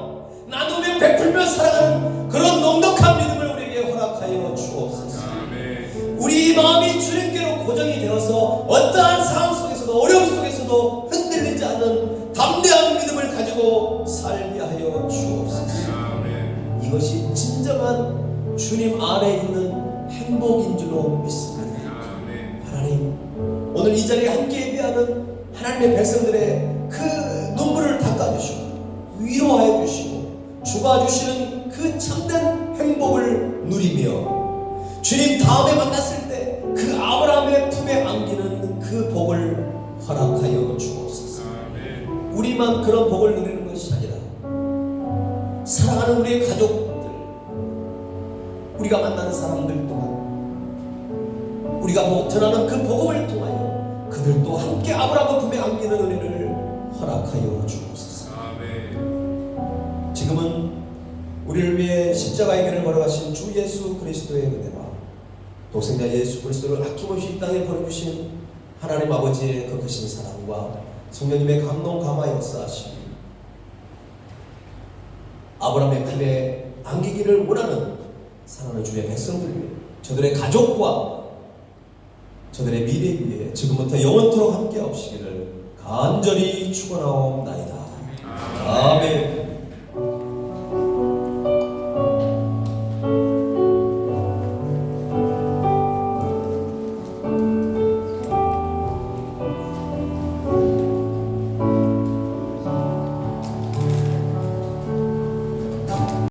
나누며 베풀며 살아가는 그런 넉넉한 믿음을 우리에게 허락하여 주옵소서. 우리 마음이 주님께로 고정이 되어서 어떠한 상황 속에서도 어려움 속에서도 흔들리지 않는 담대한 믿음을 가지고 살게 하여 주옵소서. 이것이 진정한 주님 안에 있는 행복인 줄로 믿습니다. 하나님, 오늘 이 자리에 함께 예배하는 하나님의 백성들의 그 눈물을 닦아주시고 위로하여 주시고 주가 주시는 그 참된 행복을 누리며 주님 다음에 만났을 때 그 아브라함의 품에 안기는 그 복을 허락하여 주옵소서. 우리만 그런 복을 누리는 것이 아니라 사랑하는 우리의 가족들, 우리가 만나는 사람들 또한 우리가 전하는 그 복음을 통하여 그들도 함께 아브라함의 품에 안기는 은혜를 허락하여 주옵소서. 지금은 우리를 위해 십자가의 길을 걸어가신 주 예수 그리스도의 은혜와 독생자 예수 그리스도를 아낌없이 이 땅에 보내주신 하나님 아버지의 그 크신 사랑과 성령님의 감동 감화 역사하심이 아브라함의 품에 안기기를 원하는 사랑하는 주의 백성들 위해 저들의 가족과 저들의 미래 위에 지금부터 영원토록 함께 하시기를 간절히 축원하옵나이다. 아멘.